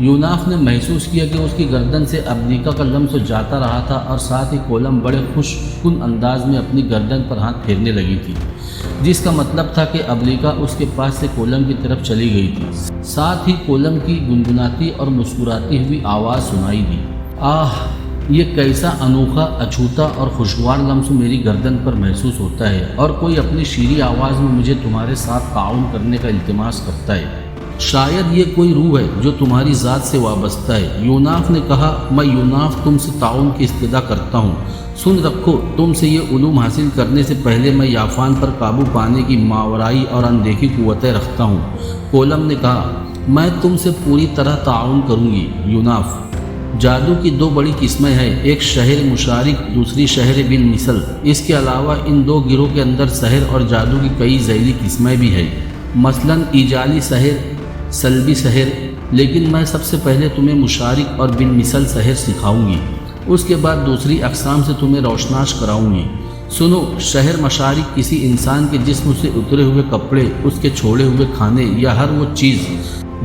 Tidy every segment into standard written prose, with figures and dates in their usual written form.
یوناف نے محسوس کیا کہ اس کی گردن سے ابلیکا کا لمس جاتا رہا تھا اور ساتھ ہی کولم بڑے خوش کن انداز میں اپنی گردن پر ہاتھ پھیرنے لگی تھی، جس کا مطلب تھا کہ ابلیکا اس کے پاس سے کولم کی طرف چلی گئی تھی۔ ساتھ ہی کولم کی گنگناتی اور مسکراتی ہوئی آواز سنائی دی، آہ، یہ کیسا انوکھا، اچھوتا اور خوشگوار لمس میری گردن پر محسوس ہوتا ہے، اور کوئی اپنی شیریں آواز میں مجھے تمہارے ساتھ تعاون کرنے کا التماس کرتا ہے۔ شاید یہ کوئی روح ہے جو تمہاری ذات سے وابستہ ہے۔ یوناف نے کہا، میں یوناف تم سے تعاون کی استدعا کرتا ہوں۔ سن رکھو، تم سے یہ علوم حاصل کرنے سے پہلے میں یافان پر قابو پانے کی ماورائی اور اندیکھی قوتیں رکھتا ہوں۔ کولم نے کہا، میں تم سے پوری طرح تعاون کروں گی یوناف۔ جادو کی دو بڑی قسمیں ہیں، ایک شہر مشارک، دوسری شہر بالمثل۔ اس کے علاوہ ان دو گروہ کے اندر سحر اور جادو کی کئی ذیلی قسمیں بھی ہیں، مثلا ایجالی سحر، سلبی سحر، لیکن میں سب سے پہلے تمہیں مشارک اور بالمثل سحر سکھاؤں گی، اس کے بعد دوسری اقسام سے تمہیں روشناس کراؤں گی۔ سنو، شہر مشارک کسی انسان کے جسم سے اترے ہوئے کپڑے، اس کے چھوڑے ہوئے کھانے یا ہر وہ چیز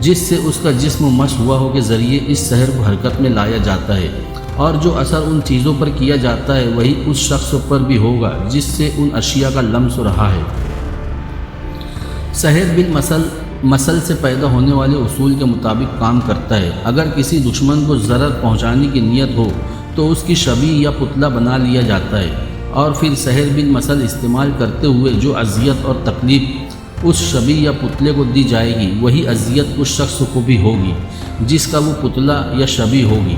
جس سے اس کا جسم مس ہوا ہو کے ذریعے اس سحر کو حرکت میں لایا جاتا ہے، اور جو اثر ان چیزوں پر کیا جاتا ہے وہی اس شخص پر بھی ہوگا جس سے ان اشیاء کا لمس رہا ہے۔ سحر بالمثل سے پیدا ہونے والے اصول کے مطابق کام کرتا ہے۔ اگر کسی دشمن کو ضرر پہنچانے کی نیت ہو تو اس کی شبیہ یا پتلا بنا لیا جاتا ہے، اور پھر سحر بالمثل استعمال کرتے ہوئے جو اذیت اور تکلیف اس شبیہ یا پتلے کو دی جائے گی وہی اذیت اس شخص کو بھی ہوگی جس کا وہ پتلا یا شبیہ ہوگی۔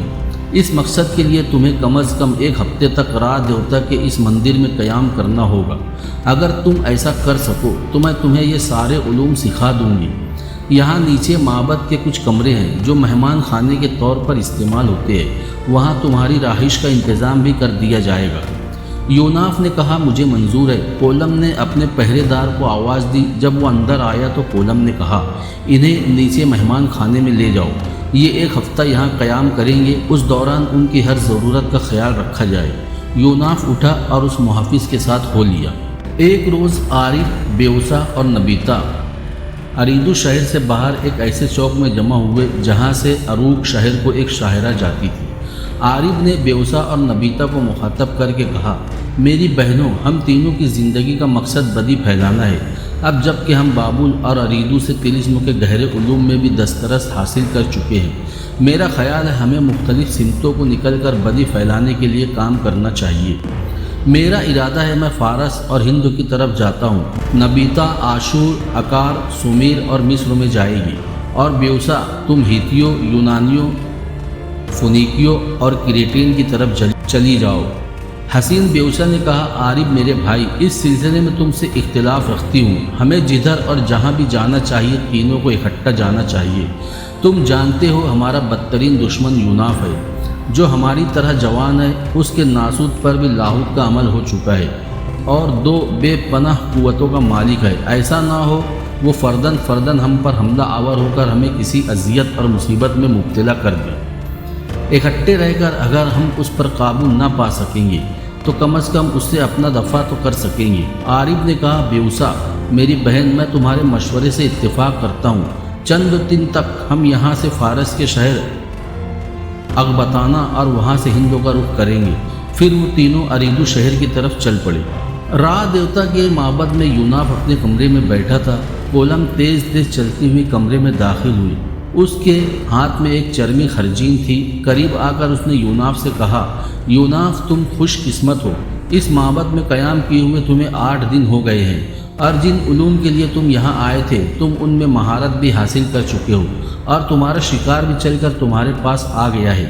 اس مقصد کے لیے تمہیں کم از کم 1 ہفتے تک را دیوتا کے اس مندر میں قیام کرنا ہوگا۔ اگر تم ایسا کر سکو تو میں تمہیں یہ سارے علوم سکھا دوں گی۔ یہاں نیچے معبد کے کچھ کمرے ہیں جو مہمان خانے کے طور پر استعمال ہوتے ہیں، وہاں تمہاری رہائش کا انتظام بھی کر دیا جائے گا۔ یوناف نے کہا، مجھے منظور ہے۔ کولم نے اپنے پہرے دار کو آواز دی۔ جب وہ اندر آیا تو کولم نے کہا، انہیں نیچے مہمان خانے میں لے جاؤ، یہ 1 ہفتہ یہاں قیام کریں گے، اس دوران ان کی ہر ضرورت کا خیال رکھا جائے۔ یوناف اٹھا اور اس محافظ کے ساتھ ہو لیا۔ ایک روز عارف، بیوسا اور نبیتا اریدو شہر سے باہر ایک ایسے چوک میں جمع ہوئے جہاں سے اروک شہر کو ایک شاہراہ جاتی تھی۔ عارف نے بیوسا اور نبیتا کو مخاطب کر کے کہا، میری بہنوں، ہم تینوں کی زندگی کا مقصد بدی پھیلانا ہے۔ اب جب کہ ہم بابل اور اریدو سے طلسم کے گہرے علوم میں بھی دسترس حاصل کر چکے ہیں، میرا خیال ہے ہمیں مختلف سمتوں کو نکل کر بدی پھیلانے کے لیے کام کرنا چاہیے۔ میرا ارادہ ہے میں فارس اور ہند کی طرف جاتا ہوں، نبیتا آشور، اکار، سمیر اور مصر میں جائے گی، اور بیوسا تم ہیتیوں، یونانیوں، فونیکیوں اور کریٹین کی طرف چلی جاؤ۔ حسین بیوسا نے کہا، عارف میرے بھائی، اس سلسلے میں تم سے اختلاف رکھتی ہوں، ہمیں جدھر اور جہاں بھی جانا چاہیے تینوں کو اکٹھا جانا چاہیے۔ تم جانتے ہو ہمارا بدترین دشمن یوناف ہے، جو ہماری طرح جوان ہے، اس کے ناسوت پر بھی لاہوت کا عمل ہو چکا ہے اور 2 بے پناہ قوتوں کا مالک ہے۔ ایسا نہ ہو وہ فردن ہم پر حملہ آور ہو کر ہمیں کسی اذیت اور مصیبت میں مبتلا کر دے۔ اکٹھے رہ کر اگر ہم اس پر قابو نہ پا سکیں گے تو کم از کم اس سے اپنا دفاع تو کر سکیں گے۔ عارف نے کہا، بیوسا میری بہن، میں تمہارے مشورے سے اتفاق کرتا ہوں۔ چند دن تک ہم یہاں سے فارس کے شہر اغبتانہ اور وہاں سے ہندوں کا رخ کریں گے۔ پھر وہ تینوں اریدو شہر کی طرف چل پڑے۔ را دیوتا کے معبد میں یوناف اپنے کمرے میں بیٹھا تھا۔ کولم تیز چلتی ہوئی کمرے میں داخل ہوئی۔ اس کے ہاتھ میں ایک چرمی خرجین تھی۔ قریب آ کر اس نے یوناف سے کہا، یوناف تم خوش قسمت ہو، اس معبد میں قیام کیے ہوئے تمہیں 8 دن ہو گئے ہیں، اور جن علوم کے لیے تم یہاں آئے تھے تم ان میں مہارت بھی حاصل کر چکے ہو، اور تمہارا شکار بھی چل کر تمہارے پاس آ گیا ہے۔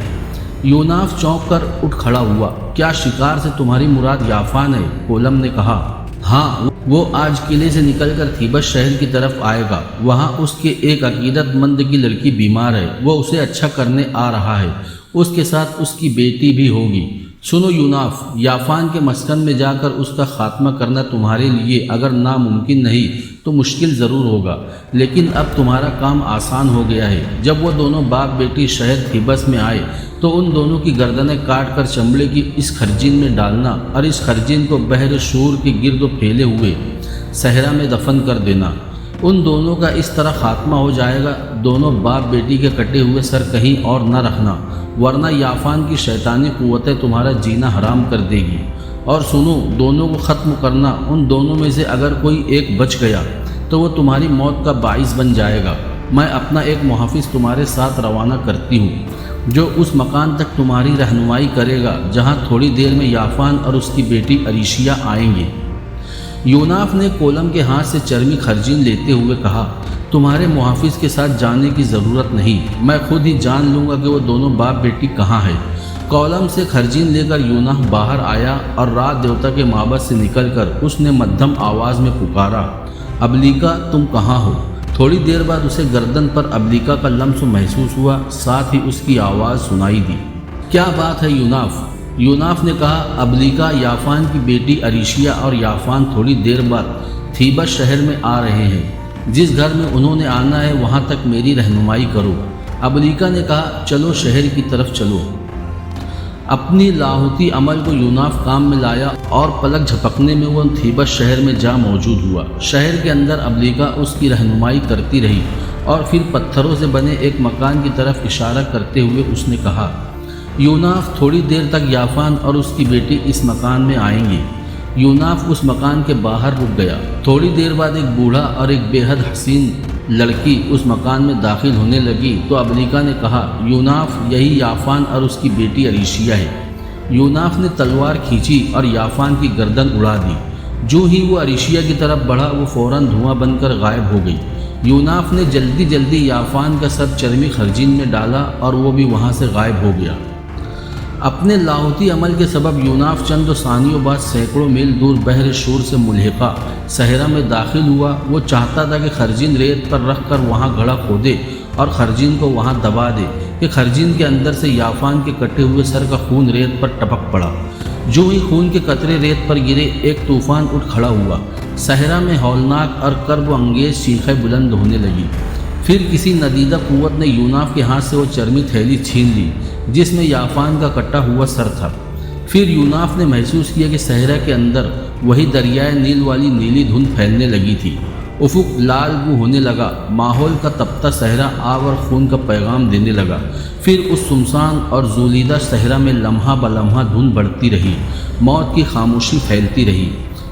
یوناف چونک کر اٹھ کھڑا ہوا۔ کیا شکار سے تمہاری مراد یافان ہے؟ کولم نے کہا، ہاں، وہ آج قلعے سے نکل کر تھیبس شہر کی طرف آئے گا۔ وہاں اس کے ایک عقیدت مند کی لڑکی بیمار ہے، وہ اسے اچھا کرنے آ رہا ہے، اس کے ساتھ اس کی بیٹی بھی ہوگی۔ سنو یوناف، یافان کے مسکن میں جا کر اس کا خاتمہ کرنا تمہارے لیے اگر ناممکن نہیں تو مشکل ضرور ہوگا، لیکن اب تمہارا کام آسان ہو گیا ہے۔ جب وہ دونوں باپ بیٹی شہر تھیبس میں آئے تو ان دونوں کی گردنیں کاٹ کر چمڑے کی اس خرجین میں ڈالنا اور اس خرجین کو بحر شور کے گرد پھیلے ہوئے صحرا میں دفن کر دینا۔ ان دونوں کا اس طرح خاتمہ ہو جائے گا، دونوں باپ بیٹی کے کٹے ہوئے سر کہیں اور نہ رکھنا، ورنہ یافان کی شیطانی قوتیں تمہارا جینا حرام کر دے گی۔ اور سنو، دونوں کو ختم کرنا، ان دونوں میں سے اگر کوئی ایک بچ گیا تو وہ تمہاری موت کا باعث بن جائے گا۔ میں اپنا ایک محافظ تمہارے ساتھ روانہ کرتی ہوں جو اس مکان تک تمہاری رہنمائی کرے گا جہاں تھوڑی دیر میں یافان اور اس کی بیٹی اریشیا آئیں گے۔ یوناف نے کولم کے ہاتھ سے چرمی خرجین لیتے ہوئے کہا، تمہارے محافظ کے ساتھ جانے کی ضرورت نہیں، میں خود ہی جان لوں گا کہ وہ دونوں باپ بیٹی کہاں ہیں۔ کولم سے خرجین لے کر یوناف باہر آیا اور رات دیوتا کے معبد سے نکل کر اس نے مدھم آواز میں پکارا، ابلیکا تم کہاں ہو؟ تھوڑی دیر بعد اسے گردن پر ابلیکا کا لمس محسوس ہوا، ساتھ ہی اس کی آواز سنائی دی۔ کیا بات ہے یوناف؟ یوناف نے کہا، ابلیکا یافان کی بیٹی اریشیا اور یافان تھوڑی دیر بعد تھیبس شہر میں آ رہے ہیں، جس گھر میں انہوں نے آنا ہے وہاں تک میری رہنمائی کرو۔ ابلیکا نے کہا، چلو شہر کی طرف چلو۔ اپنی لاہوتی عمل کو یوناف کام میں لایا اور پلک جھپکنے میں وہ تھیبس شہر میں جا موجود ہوا۔ شہر کے اندر ابلیکا اس کی رہنمائی کرتی رہی اور پھر پتھروں سے بنے ایک مکان کی طرف اشارہ کرتے ہوئے اس نے کہا، یوناف تھوڑی دیر تک یافان اور اس کی بیٹی اس مکان میں آئیں گے۔ یوناف اس مکان کے باہر رک گیا۔ تھوڑی دیر بعد ایک بوڑھا اور ایک بے حد حسین لڑکی اس مکان میں داخل ہونے لگی تو ابلیکا نے کہا، یوناف یہی یافان اور اس کی بیٹی اریشیا ہے۔ یوناف نے تلوار کھینچی اور یافان کی گردن اڑا دی۔ جو ہی وہ اریشیا کی طرف بڑھا وہ فوراً دھواں بن کر غائب ہو گئی۔ یوناف نے جلدی جلدی یافان کا سر چرمی خرجین میں ڈالا اور وہ بھی وہاں سے غائب ہو گیا۔ اپنے لاہوتی عمل کے سبب یوناف چند ثانیوں بعد سینکڑوں میل دور بحر شور سے ملحقہ صحرا میں داخل ہوا۔ وہ چاہتا تھا کہ خرجین ریت پر رکھ کر وہاں گڑھا کھودے اور خرجین کو وہاں دبا دے کہ خرجین کے اندر سے یافان کے کٹے ہوئے سر کا خون ریت پر ٹپک پڑا۔ جو ہی خون کے قطرے ریت پر گرے ایک طوفان اٹھ کھڑا ہوا۔ صحرا میں ہولناک اور کرب انگیز چیخیں بلند ہونے لگی۔ پھر کسی ندیدہ قوت نے یوناف کے ہاتھ سے وہ چرمی تھیلی چھین لی جس میں یافان کا کٹا ہوا سر تھا۔ پھر یوناف نے محسوس کیا کہ صحرا کے اندر وہی دریائے نیل والی نیلی دھند پھیلنے لگی تھی۔ افق لال گو ہونے لگا، ماحول کا تپتا صحرا آگ اور خون کا پیغام دینے لگا۔ پھر اس سمسان اور زولیدہ صحرا میں لمحہ بلمحہ دھند بڑھتی رہی، موت کی خاموشی پھیلتی رہی۔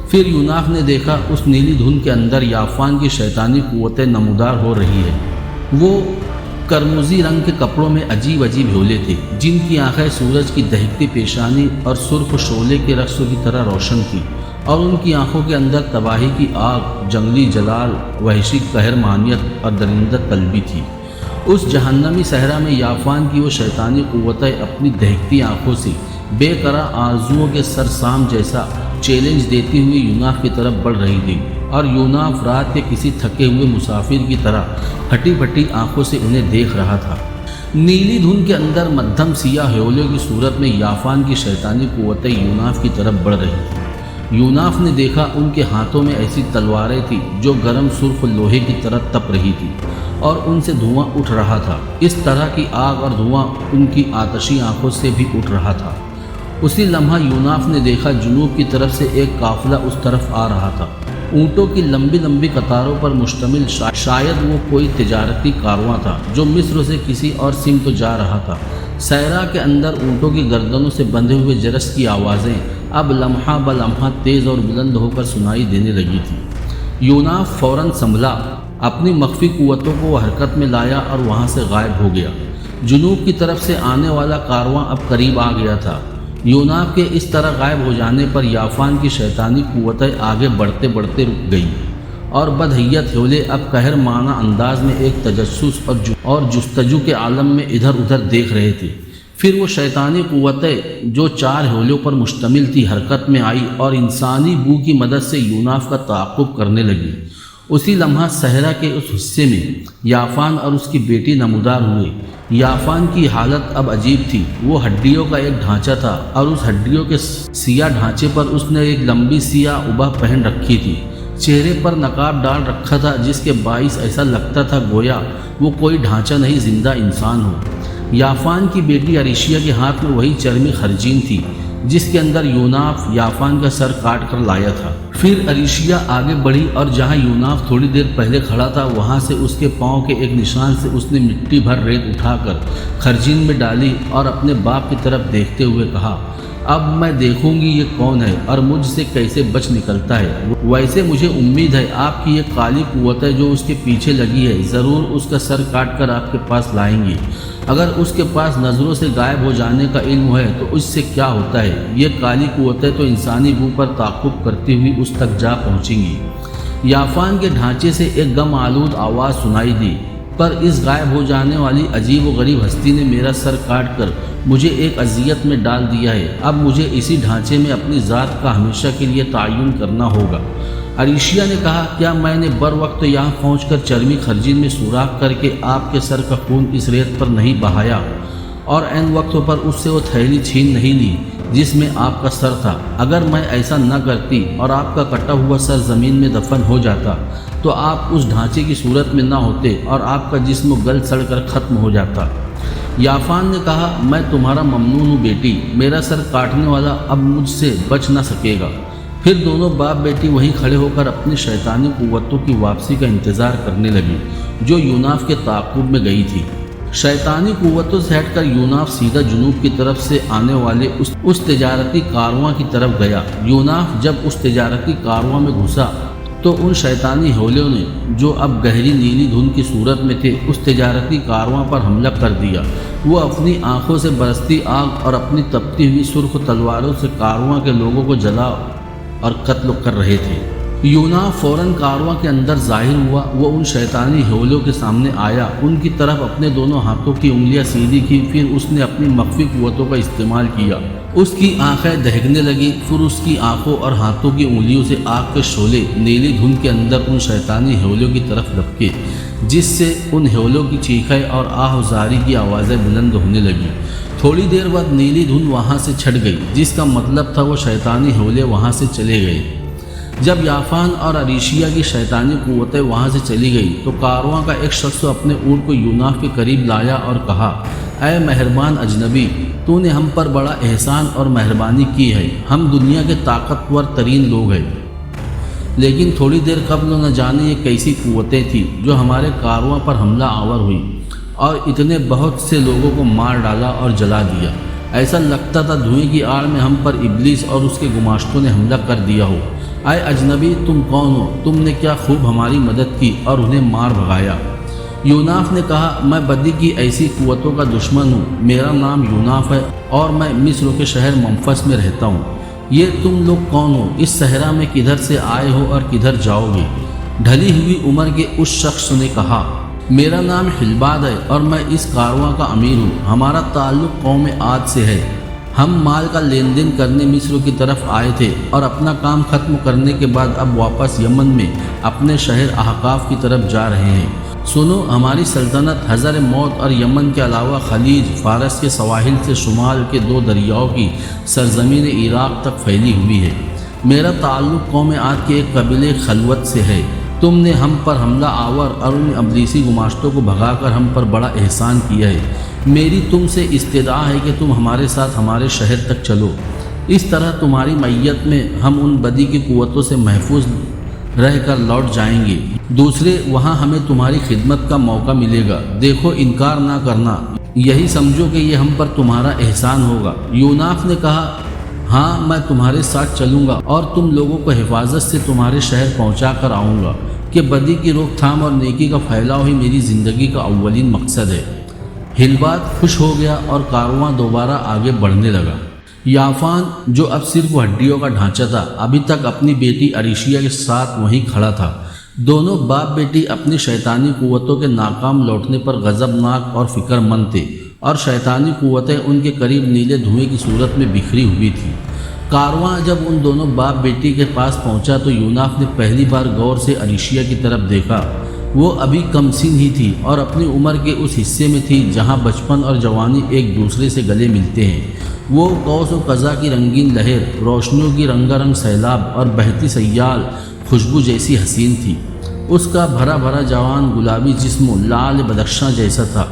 پھر یوناف نے دیکھا اس نیلی دھند کے اندر یافان کی شیطانی قوتیں نمودار ہو رہی ہے۔ وہ کرموزی رنگ کے کپڑوں میں عجیب عجیب جھولے تھے جن کی آنکھیں سورج کی دہکتی پیشانی اور سرخ شعلے کے رقص کی طرح روشن تھی، اور ان کی آنکھوں کے اندر تباہی کی آگ، جنگلی جلال، وحشی قہرمانیت اور درندہ قلبی تھی۔ اس جہنمی صحرا میں یافان کی وہ شیطانی قوتیں اپنی دہکتی آنکھوں سے بے قرار آرزوؤں کے سرسام جیسا چیلنج دیتی ہوئی یوناف کی طرف بڑھ رہی تھی، اور یوناف رات کے کسی تھکے ہوئے مسافر کی طرح پھٹی پھٹی آنکھوں سے انہیں دیکھ رہا تھا۔ نیلی دھند کے اندر مدھم سیاہ ہیولوں کی صورت میں یافان کی شیطانی قوتیں یوناف کی طرف بڑھ رہی تھیں۔ یوناف نے دیکھا ان کے ہاتھوں میں ایسی تلواریں تھیں جو گرم سرخ لوہے کی طرح تپ رہی تھی اور ان سے دھواں اٹھ رہا تھا۔ اس طرح کی آگ اور دھواں ان کی آتشی آنکھوں سے بھی اٹھ رہا تھا۔ اسی لمحہ یوناف نے دیکھا جنوب کی طرف سے ایک قافلہ اس طرف آ رہا تھا، اونٹوں کی لمبی لمبی قطاروں پر مشتمل۔ شاید وہ کوئی تجارتی کارواں تھا جو مصر سے کسی اور سمت جا رہا تھا۔ صحرا کے اندر اونٹوں کی گردنوں سے بندھے ہوئے جرس کی آوازیں اب لمحہ بلمحہ تیز اور بلند ہو کر سنائی دینے لگی تھی۔ یوناف فوراً سنبھلا، اپنی مخفی قوتوں کو وہ حرکت میں لایا اور وہاں سے غائب ہو گیا۔ جنوب کی طرف سے آنے والا کارواں اب قریب آ گیا تھا۔ یوناف کے اس طرح غائب ہو جانے پر یافان کی شیطانی قوتیں آگے بڑھتے بڑھتے رک گئیں، اور بدحیت ہیولے اب قہر مانہ انداز میں ایک تجسس اور جستجو کے عالم میں ادھر ادھر دیکھ رہے تھے۔ پھر وہ شیطانی قوتیں جو 4 ہیولوں پر مشتمل تھی حرکت میں آئی اور انسانی بو کی مدد سے یوناف کا تعاقب کرنے لگی۔ اسی لمحہ صحرا کے اس حصے میں یافان اور اس کی بیٹی نمودار ہوئے۔ یافان کی حالت اب عجیب تھی۔ وہ ہڈیوں کا ایک ڈھانچہ تھا اور اس ہڈیوں کے سیاہ ڈھانچے پر اس نے ایک لمبی سیاہ عبا پہن رکھی تھی۔ چہرے پر نقاب ڈال رکھا تھا جس کے باعث ایسا لگتا تھا گویا وہ کوئی ڈھانچہ نہیں زندہ انسان ہو۔ یافان کی بیٹی اریشیا کے ہاتھ میں وہی چرمی خرجین تھی جس کے اندر یوناف یافان کا سر کاٹ کر لایا تھا۔ پھر عریشیا آگے بڑھی اور جہاں یوناف تھوڑی دیر پہلے کھڑا تھا وہاں سے اس کے پاؤں کے ایک نشان سے اس نے مٹی بھر ریت اٹھا کر خرجین میں ڈالی اور اپنے باپ کی طرف دیکھتے ہوئے کہا، اب میں دیکھوں گی یہ کون ہے اور مجھ سے کیسے بچ نکلتا ہے۔ ویسے مجھے امید ہے آپ کی یہ کالی قوت ہے جو اس کے پیچھے لگی ہے ضرور اس کا سر کاٹ کر آپ کے پاس لائیں گی۔ اگر اس کے پاس نظروں سے غائب ہو جانے کا علم ہے تو اس سے کیا ہوتا ہے؟ یہ کالی قوتیں تو انسانی بو پر تعاقب کرتی ہوئی اس تک جا پہنچیں گی۔ یافان کے ڈھانچے سے ایک غم آلود آواز سنائی دی، پر اس غائب ہو جانے والی عجیب و غریب ہستی نے میرا سر کاٹ کر مجھے ایک اذیت میں ڈال دیا ہے۔ اب مجھے اسی ڈھانچے میں اپنی ذات کا ہمیشہ کے لیے تعین کرنا ہوگا۔ عریشیا نے کہا، کیا میں نے بر وقت یہاں پہنچ کر چرمی خرجین میں سوراخ کر کے آپ کے سر کا خون اس ریت پر نہیں بہایا اور عین وقتوں پر اس سے وہ تھیلی چھین نہیں لی جس میں آپ کا سر تھا؟ اگر میں ایسا نہ کرتی اور آپ کا کٹا ہوا سر زمین میں دفن ہو جاتا تو آپ اس ڈھانچے کی صورت میں نہ ہوتے اور آپ کا جسم گل سڑ کر ختم ہو جاتا۔ یافان نے کہا، میں تمہارا ممنون ہوں بیٹی، میرا سر کاٹنے والا اب مجھ سے بچ نہ سکے گا۔ پھر دونوں باپ بیٹی وہیں کھڑے ہو کر اپنی شیطانی قوتوں کی واپسی کا انتظار کرنے لگی جو یوناف کے تعاقب میں گئی تھی۔ شیطانی قوتوں سے ہٹ کر یوناف سیدھا جنوب کی طرف سے آنے والے اس تجارتی کارواں کی طرف گیا۔ یوناف جب اس تجارتی کارواں میں گھسا تو ان شیطانی حولیوں نے جو اب گہری نیلی دھند کی صورت میں تھے اس تجارتی کارواں پر حملہ کر دیا۔ وہ اپنی آنکھوں سے برستی آگ اور اپنی تپتی ہوئی سرخ تلواروں سے کارواں کے لوگوں کو جلا اور قتل کر رہے تھے۔ یوناف فوراً کارواں کے اندر ظاہر ہوا۔ وہ ان شیطانی حولیوں کے سامنے آیا، ان کی طرف اپنے دونوں ہاتھوں کی انگلیاں سیدھی کی، پھر اس نے اپنی مخفی قوتوں کا استعمال کیا۔ اس کی آنکھیں دہکنے لگیں، پھر اس کی آنکھوں اور ہاتھوں کی انگلیوں سے آگ کے شعلے نیلی دھند کے اندر ان شیطانی حولیوں کی طرف لپکے، جس سے ان حولیوں کی چیخیں اور آہ و زاری کی آوازیں بلند ہونے لگیں۔ تھوڑی دیر بعد نیلی دھند وہاں سے چھٹ گئی، جس کا مطلب تھا وہ شیطانی حولے وہاں سے چلے گئے۔ جب یافان اور عریشیا کی شیطانی قوتیں وہاں سے چلی گئی تو کارواں کا ایک شخص اپنے اونٹ کو یوناف کے قریب لایا اور کہا، اے مہربان اجنبی، تو نے ہم پر بڑا احسان اور مہربانی کی ہے۔ ہم دنیا کے طاقتور ترین لوگ ہیں، لیکن تھوڑی دیر قبل نہ جانے یہ کیسی قوتیں تھیں جو ہمارے کارواں پر حملہ آور ہوئی اور اتنے بہت سے لوگوں کو مار ڈالا اور جلا دیا۔ ایسا لگتا تھا دھوئیں کی آڑ میں ہم پر ابلیس اور اس کے گماشتوں نے حملہ کر دیا ہو۔ اے اجنبی، تم کون ہو؟ تم نے کیا خوب ہماری مدد کی اور انہیں مار بھگایا۔ یوناف نے کہا، میں بدی کی ایسی قوتوں کا دشمن ہوں۔ میرا نام یوناف ہے اور میں مصر کے شہر منفس میں رہتا ہوں۔ یہ تم لوگ کون ہو؟ اس صحرا میں کدھر سے آئے ہو اور کدھر جاؤ گے؟ ڈھلی ہوئی عمر کے اس شخص نے کہا، میرا نام حلباد ہے اور میں اس کارواں کا امیر ہوں۔ ہمارا تعلق قوم عاد سے ہے۔ ہم مال کا لین دین کرنے مصر کی طرف آئے تھے اور اپنا کام ختم کرنے کے بعد اب واپس یمن میں اپنے شہر احقاف کی طرف جا رہے ہیں۔ سنو، ہماری سلطنت حضر موت اور یمن کے علاوہ خلیج فارس کے سواحل سے شمال کے 2 دریاؤں کی سرزمین عراق تک پھیلی ہوئی ہے۔ میرا تعلق قوم عاد کے ایک قبیلے خلوت سے ہے۔ تم نے ہم پر حملہ آور اور ان ابلیسی گماشتوں کو بھگا کر ہم پر بڑا احسان کیا ہے۔ میری تم سے استدعا ہے کہ تم ہمارے ساتھ ہمارے شہر تک چلو۔ اس طرح تمہاری میت میں ہم ان بدی کی قوتوں سے محفوظ رہ کر لوٹ جائیں گے۔ دوسرے، وہاں ہمیں تمہاری خدمت کا موقع ملے گا۔ دیکھو، انکار نہ کرنا، یہی سمجھو کہ یہ ہم پر تمہارا احسان ہوگا۔ یوناف نے کہا، ہاں، میں تمہارے ساتھ چلوں گا اور تم لوگوں کو حفاظت سے تمہارے شہر پہنچا کر آؤں گا کہ بدی کی روک تھام اور نیکی کا پھیلاؤ ہی میری زندگی کا اولین مقصد ہے۔ حلباد خوش ہو گیا اور کارواں دوبارہ آگے بڑھنے لگا۔ یافان، جو اب صرف ہڈیوں کا ڈھانچہ تھا، ابھی تک اپنی بیٹی عریشیا کے ساتھ وہیں کھڑا تھا۔ دونوں باپ بیٹی اپنی شیطانی قوتوں کے ناکام لوٹنے پر غضبناک اور فکر مند تھے اور شیطانی قوتیں ان کے قریب نیلے دھوئیں کی صورت میں بکھری ہوئی تھی۔ کارواں جب ان دونوں باپ بیٹی کے پاس پہنچا تو یوناف نے پہلی بار غور سے عریشیا کی طرف دیکھا۔ وہ ابھی کم سن ہی تھی اور اپنی عمر کے اس حصے میں تھی جہاں بچپن اور جوانی ایک دوسرے سے گلے ملتے ہیں۔ وہ قوس و قزح کی رنگین لہر، روشنیوں کی رنگا رنگ سیلاب اور بہتی سیال خوشبو جیسی حسین تھی۔ اس کا بھرا بھرا جوان گلابی جسم لال بدخشاں جیسا تھا۔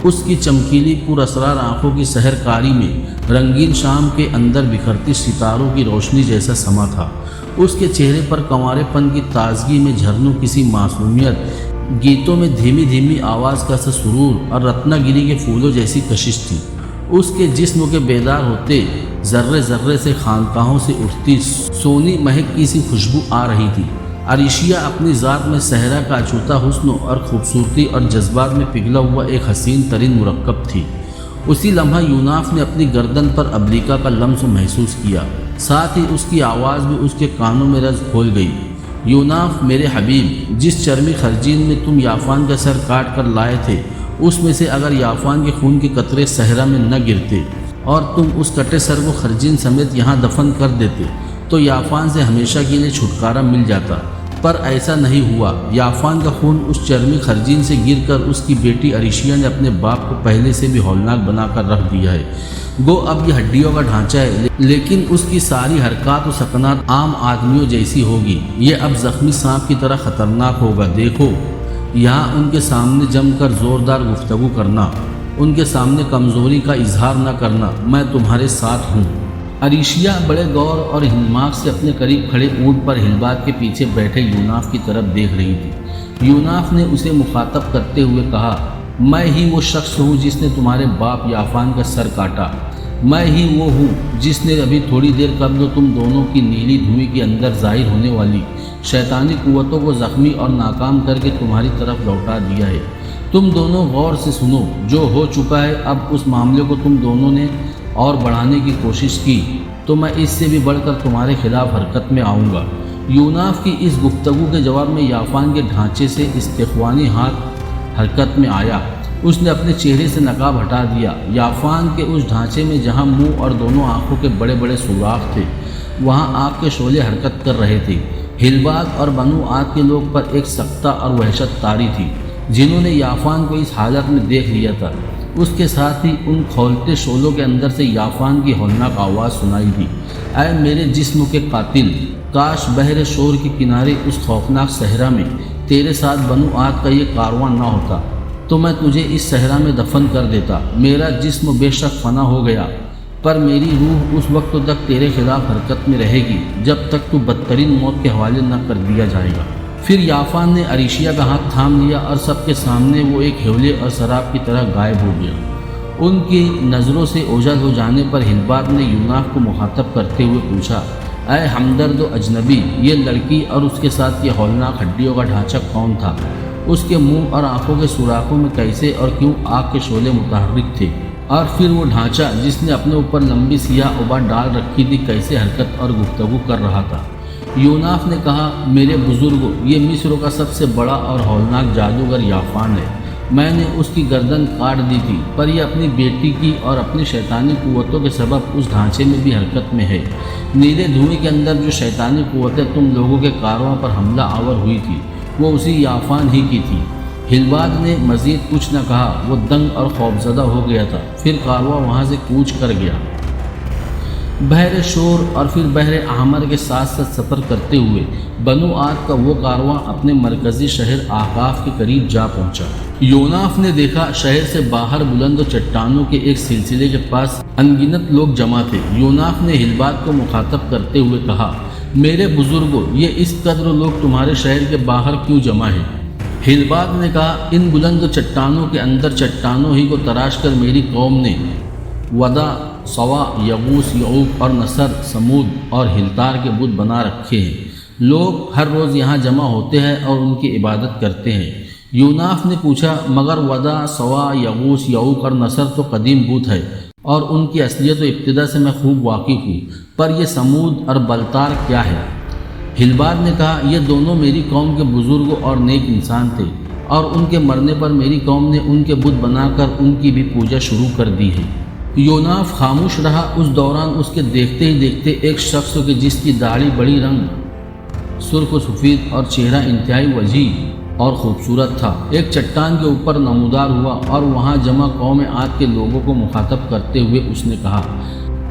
اس کی چمکیلی پر اسرار آنکھوں کی سحر کاری میں رنگین شام کے اندر بکھرتی ستاروں کی روشنی جیسا سما تھا۔ اس کے چہرے پر کنوارے پن کی تازگی میں جھرنوں کسی معصومیت، گیتوں میں دھیمی دھیمی آواز کا سا سرور اور رتنا گری کے پھولوں جیسی کشش تھی۔ اس کے جسم کے بیدار ہوتے ذرے ذرے سے خانقاہوں سے اٹھتی سونی مہک کی سی خوشبو آ رہی تھی۔ عریشیا اپنی ذات میں صحرا کا اچھوتا حسن اور خوبصورتی اور جذبات میں پگھلا ہوا ایک حسین ترین مرکب تھی۔ اسی لمحہ یوناف نے اپنی گردن پر ابلیکا کا لمس محسوس کیا، ساتھ ہی اس کی آواز بھی اس کے کانوں میں رس کھول گئی۔ یوناف میرے حبیب، جس چرمی خرجین میں تم یافان کا سر کاٹ کر لائے تھے، اس میں سے اگر یافان کے خون کے قطرے صحرا میں نہ گرتے اور تم اس کٹے سر کو خرجین سمیت یہاں دفن کر دیتے تو یافان سے ہمیشہ کے لیے چھٹکارا مل جاتا، پر ایسا نہیں ہوا۔ یافان کا خون اس چرمی خرجین سے گر کر اس کی بیٹی عریشیا نے اپنے باپ کو پہلے سے بھی ہولناک بنا کر رکھ دیا ہے۔ گو اب یہ ہڈیوں کا ڈھانچہ ہے، لیکن اس کی ساری حرکات و سکنات عام آدمیوں جیسی ہوگی۔ یہ اب زخمی سانپ کی طرح خطرناک ہوگا۔ دیکھو، یہاں ان کے سامنے جم کر زوردار گفتگو کرنا، ان کے سامنے کمزوری کا اظہار نہ کرنا، میں تمہارے ساتھ ہوں۔ عریشیا بڑے غور اور انہماک سے اپنے قریب کھڑے اونٹ پر ہلبات کے پیچھے بیٹھے یوناف کی طرف دیکھ رہی تھی۔ یوناف نے اسے مخاطب کرتے ہوئے کہا، میں ہی وہ شخص ہوں جس نے تمہارے باپ یافان کا سر کاٹا۔ میں ہی وہ ہوں جس نے ابھی تھوڑی دیر قبل تم دونوں کی نیلی دھوئیں کے اندر ظاہر ہونے والی شیطانی قوتوں کو زخمی اور ناکام کر کے تمہاری طرف لوٹا دیا ہے۔ تم دونوں غور سے سنو، جو ہو چکا ہے، اب اس معاملے کو تم دونوں نے اور بڑھانے کی کوشش کی تو میں اس سے بھی بڑھ کر تمہارے خلاف حرکت میں آؤں گا۔ یوناف کی اس گفتگو کے جواب میں یافان کے ڈھانچے سے استخوانی ہاتھ حرکت میں آیا۔ اس نے اپنے چہرے سے نقاب ہٹا دیا۔ یافان کے اس ڈھانچے میں جہاں منہ اور دونوں آنکھوں کے بڑے بڑے سوراخ تھے، وہاں آگ کے شعلے حرکت کر رہے تھے۔ ہلبات اور بنو عاد کے لوگ پر ایک سکتہ اور وحشت طاری تھی، جنہوں نے یافان کو اس حالت میں دیکھ لیا تھا۔ اس کے ساتھ ہی ان کھولتے شعلوں کے اندر سے یافان کی ہولناک آواز سنائی دی، اے میرے جسم کے قاتل، کاش بحر شور کے کنارے اس خوفناک صحرا میں تیرے ساتھ بنو عاد کا یہ کارواں نہ ہوتا تو میں تجھے اس صحرا میں دفن کر دیتا۔ میرا جسم بے شک فنا ہو گیا، پر میری روح اس وقت تک تیرے خلاف حرکت میں رہے گی جب تک تو بدترین موت کے حوالے نہ کر دیا جائے گا۔ پھر یافان نے عریشیا کا ہاتھ تھام لیا اور سب کے سامنے وہ ایک حولے اور سراب کی طرح غائب ہو گیا۔ ان کی نظروں سے اوجھل ہو جانے پر ہلبات نے یوناف کو مخاطب کرتے ہوئے پوچھا، اے ہمدرد و اجنبی، یہ لڑکی اور اس کے ساتھ یہ ہولناک ہڈیوں کا ڈھانچہ کون تھا؟ اس کے منہ اور آنکھوں کے سوراخوں میں کیسے اور کیوں آگ کے شعلے متحرک تھے؟ اور پھر وہ ڈھانچہ جس نے اپنے اوپر لمبی سیاہ اوبا ڈال رکھی تھی کیسے حرکت اور گفتگو کر رہا تھا؟ یوناف نے کہا، میرے بزرگوں، یہ مصر کا سب سے بڑا اور ہولناک جادوگر یافان ہے۔ میں نے اس کی گردن کاٹ دی تھی، پر یہ اپنی بیٹی کی اور اپنی شیطانی قوتوں کے سبب اس ڈھانچے میں بھی حرکت میں ہے۔ نیلے دھوئیں کے اندر جو شیطانی قوتیں تم لوگوں کے کارواں پر حملہ آور ہوئی تھی، وہ اسی یافان ہی کی تھی۔ ہلبات نے مزید کچھ نہ کہا، وہ دنگ اور خوفزدہ ہو گیا تھا۔ پھر کارواں وہاں سے کوچ کر گیا۔ بحر شور اور پھر بحر احمر کے ساتھ ساتھ سفر کرتے ہوئے بنو عاد کا وہ کارواں اپنے مرکزی شہر احقاف کے قریب جا پہنچا۔ یوناف نے دیکھا شہر سے باہر بلند چٹانوں کے ایک سلسلے کے پاس انگنت لوگ جمع تھے۔ یوناف نے ہلبات کو مخاطب کرتے ہوئے کہا، میرے بزرگوں، یہ اس قدر لوگ تمہارے شہر کے باہر کیوں جمع ہیں؟ ہلبات نے کہا، ان بلند چٹانوں کے اندر چٹانوں ہی کو تراش کر میری قوم نے ودا، سوا، یغوث، یعوق اور نصر، سمود اور ہلتار کے بت بنا رکھے ہیں۔ لوگ ہر روز یہاں جمع ہوتے ہیں اور ان کی عبادت کرتے ہیں۔ یوناف نے پوچھا، مگر ودا، سوا، یغوث، یعوق اور نصر تو قدیم بت ہے اور ان کی اصلیت و ابتدا سے میں خوب واقف ہوں، پر یہ سمود اور بلتار کیا ہے؟ ہلبات نے کہا، یہ دونوں میری قوم کے بزرگ اور نیک انسان تھے، اور ان کے مرنے پر میری قوم نے ان کے بت بنا کر ان کی بھی پوجا شروع کر دی ہے۔ یوناف خاموش رہا۔ اس دوران اس کے دیکھتے ہی دیکھتے ایک شخص کے جس کی داڑھی بڑی رنگ سرخ و سفید اور چہرہ انتہائی وجیح اور خوبصورت تھا، ایک چٹان کے اوپر نمودار ہوا اور وہاں جمع قوم عاد کے لوگوں کو مخاطب کرتے ہوئے اس نے کہا،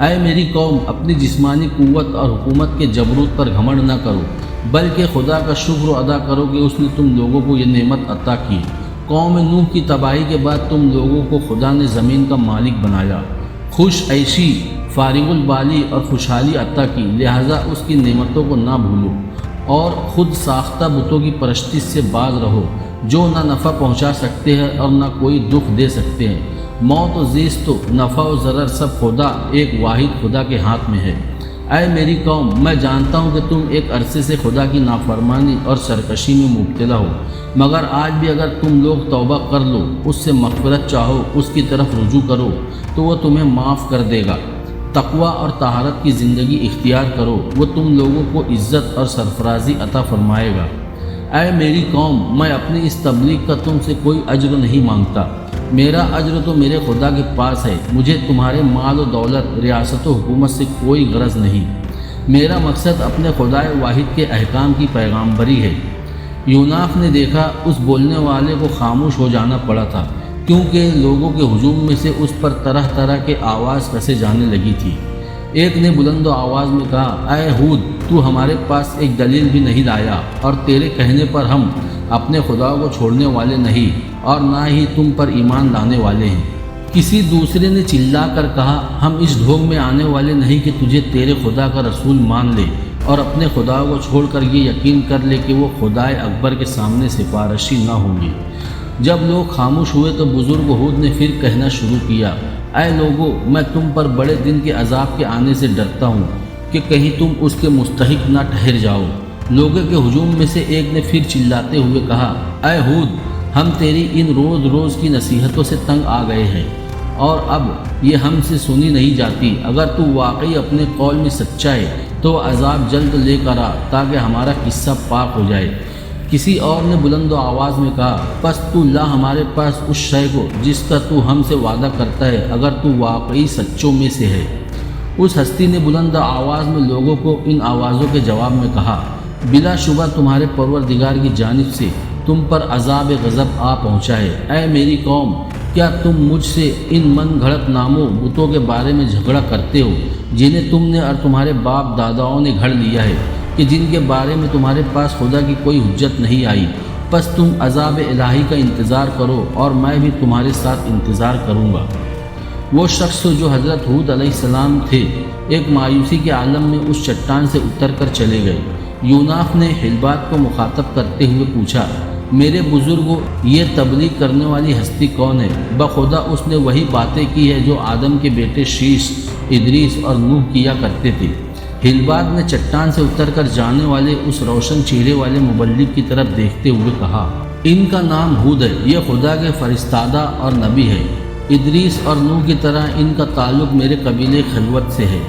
اے میری قوم، اپنی جسمانی قوت اور حکومت کے جبروت پر گھمنڈ نہ کرو، بلکہ خدا کا شکر ادا کرو کہ اس نے تم لوگوں کو یہ نعمت عطا کی۔ قوم نوح کی تباہی کے بعد تم لوگوں کو خدا نے زمین کا مالک بنایا۔ خوش عیشی، فارغ البالی اور خوشحالی عطا کی، لہٰذا اس کی نعمتوں کو نہ بھولو اور خود ساختہ بتوں کی پرستش سے باز رہو جو نہ نفع پہنچا سکتے ہیں اور نہ کوئی دکھ دے سکتے ہیں۔ موت و زیست و نفع و ضرر سب خدا ایک واحد خدا کے ہاتھ میں ہے۔ اے میری قوم، میں جانتا ہوں کہ تم ایک عرصے سے خدا کی نافرمانی اور سرکشی میں مبتلا ہو، مگر آج بھی اگر تم لوگ توبہ کر لو، اس سے مغفرت چاہو، اس کی طرف رجوع کرو تو وہ تمہیں معاف کر دے گا۔ تقویٰ اور طہارت کی زندگی اختیار کرو، وہ تم لوگوں کو عزت اور سرفرازی عطا فرمائے گا۔ اے میری قوم، میں اپنی اس تبلیغ کا تم سے کوئی اجر نہیں مانگتا، میرا اجر تو میرے خدا کے پاس ہے۔ مجھے تمہارے مال و دولت، ریاست و حکومت سے کوئی غرض نہیں، میرا مقصد اپنے خدائے واحد کے احکام کی پیغامبری ہے۔ یوناف نے دیکھا اس بولنے والے کو خاموش ہو جانا پڑا تھا، کیونکہ لوگوں کے ہجوم میں سے اس پر طرح طرح کے آواز کسے جانے لگی تھی۔ ایک نے بلند آواز میں کہا، اے ہود، تو ہمارے پاس ایک دلیل بھی نہیں لایا، اور تیرے کہنے پر ہم اپنے خدا کو چھوڑنے والے نہیں اور نہ ہی تم پر ایمان لانے والے ہیں۔ کسی دوسرے نے چلا کر کہا، ہم اس ڈھونگ میں آنے والے نہیں کہ تجھے تیرے خدا کا رسول مان لے اور اپنے خدا کو چھوڑ کر یہ یقین کر لے کہ وہ خدائے اکبر کے سامنے سفارشی نہ ہوں گے۔ جب لوگ خاموش ہوئے تو بزرگ ہود نے پھر کہنا شروع کیا، اے لوگو، میں تم پر بڑے دن کے عذاب کے آنے سے ڈرتا ہوں کہ کہیں تم اس کے مستحق نہ ٹھہر جاؤ۔ لوگوں کے ہجوم میں سے ایک نے پھر چلاتے ہوئے کہا، اے ہود، ہم تیری ان روز روز کی نصیحتوں سے تنگ آ گئے ہیں اور اب یہ ہم سے سنی نہیں جاتی۔ اگر تو واقعی اپنے قول میں سچا ہے تو عذاب جلد لے کر آ تاکہ ہمارا قصہ پاک ہو جائے۔ کسی اور نے بلند آواز میں کہا، پس تو لا ہمارے پاس اس شے کو جس کا تو ہم سے وعدہ کرتا ہے، اگر تو واقعی سچوں میں سے ہے۔ اس ہستی نے بلند آواز میں لوگوں کو ان آوازوں کے جواب میں کہا، بلا شبہ تمہارے پروردگار کی جانب سے تم پر عذاب غضب آ پہنچا ہے۔ اے میری قوم، کیا تم مجھ سے ان من گھڑت ناموں بتوں کے بارے میں جھگڑا کرتے ہو جنہیں تم نے اور تمہارے باپ داداؤں نے گھڑ لیا ہے، کہ جن کے بارے میں تمہارے پاس خدا کی کوئی حجت نہیں آئی؟ پس تم عذاب الہی کا انتظار کرو اور میں بھی تمہارے ساتھ انتظار کروں گا۔ وہ شخص جو حضرت ہود علیہ السلام تھے ایک مایوسی کے عالم میں اس چٹان سے اتر کر چلے گئے۔ یوناف نے حلبات کو مخاطب کرتے ہوئے پوچھا، میرے بزرگوں، یہ تبلیغ کرنے والی ہستی کون ہے؟ بخدا اس نے وہی باتیں کی ہے جو آدم کے بیٹے شیش، ادریس اور نوح کیا کرتے تھے۔ حلبات نے چٹان سے اتر کر جانے والے اس روشن چہرے والے مبلغ کی طرف دیکھتے ہوئے کہا، ان کا نام ہود ہے، یہ خدا کے فرستادہ اور نبی ہے۔ ادریس اور نوح کی طرح ان کا تعلق میرے قبیلے خلوت سے ہے،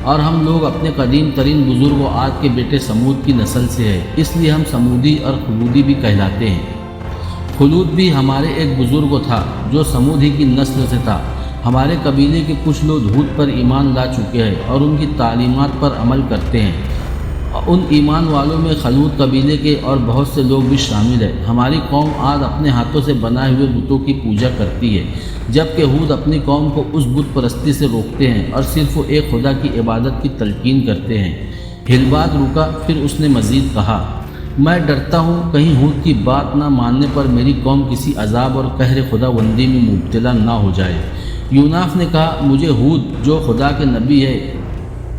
اور ہم لوگ اپنے قدیم ترین بزرگ و عاد کے بیٹے سمود کی نسل سے ہے، اس لیے ہم سمودی اور خلودی بھی کہلاتے ہیں۔ خلود بھی ہمارے ایک بزرگ تھا جو سمود ہی کی نسل سے تھا۔ ہمارے قبیلے کے کچھ لوگ ہود پر ایمان لا چکے ہیں اور ان کی تعلیمات پر عمل کرتے ہیں۔ ان ایمان والوں میں خلود قبیلے کے اور بہت سے لوگ بھی شامل ہیں۔ ہماری قوم عاد اپنے ہاتھوں سے بنائے ہوئے بتوں کی پوجا کرتی ہے، جبکہ ہود اپنی قوم کو اس بت پرستی سے روکتے ہیں اور صرف ایک خدا کی عبادت کی تلقین کرتے ہیں۔ حلبات رکا، پھر اس نے مزید کہا، میں ڈرتا ہوں کہیں ہود کی بات نہ ماننے پر میری قوم کسی عذاب اور قہر خدا بندی میں مبتلا نہ ہو جائے۔ یوناف نے کہا، مجھے ہود جو خدا کے نبی ہے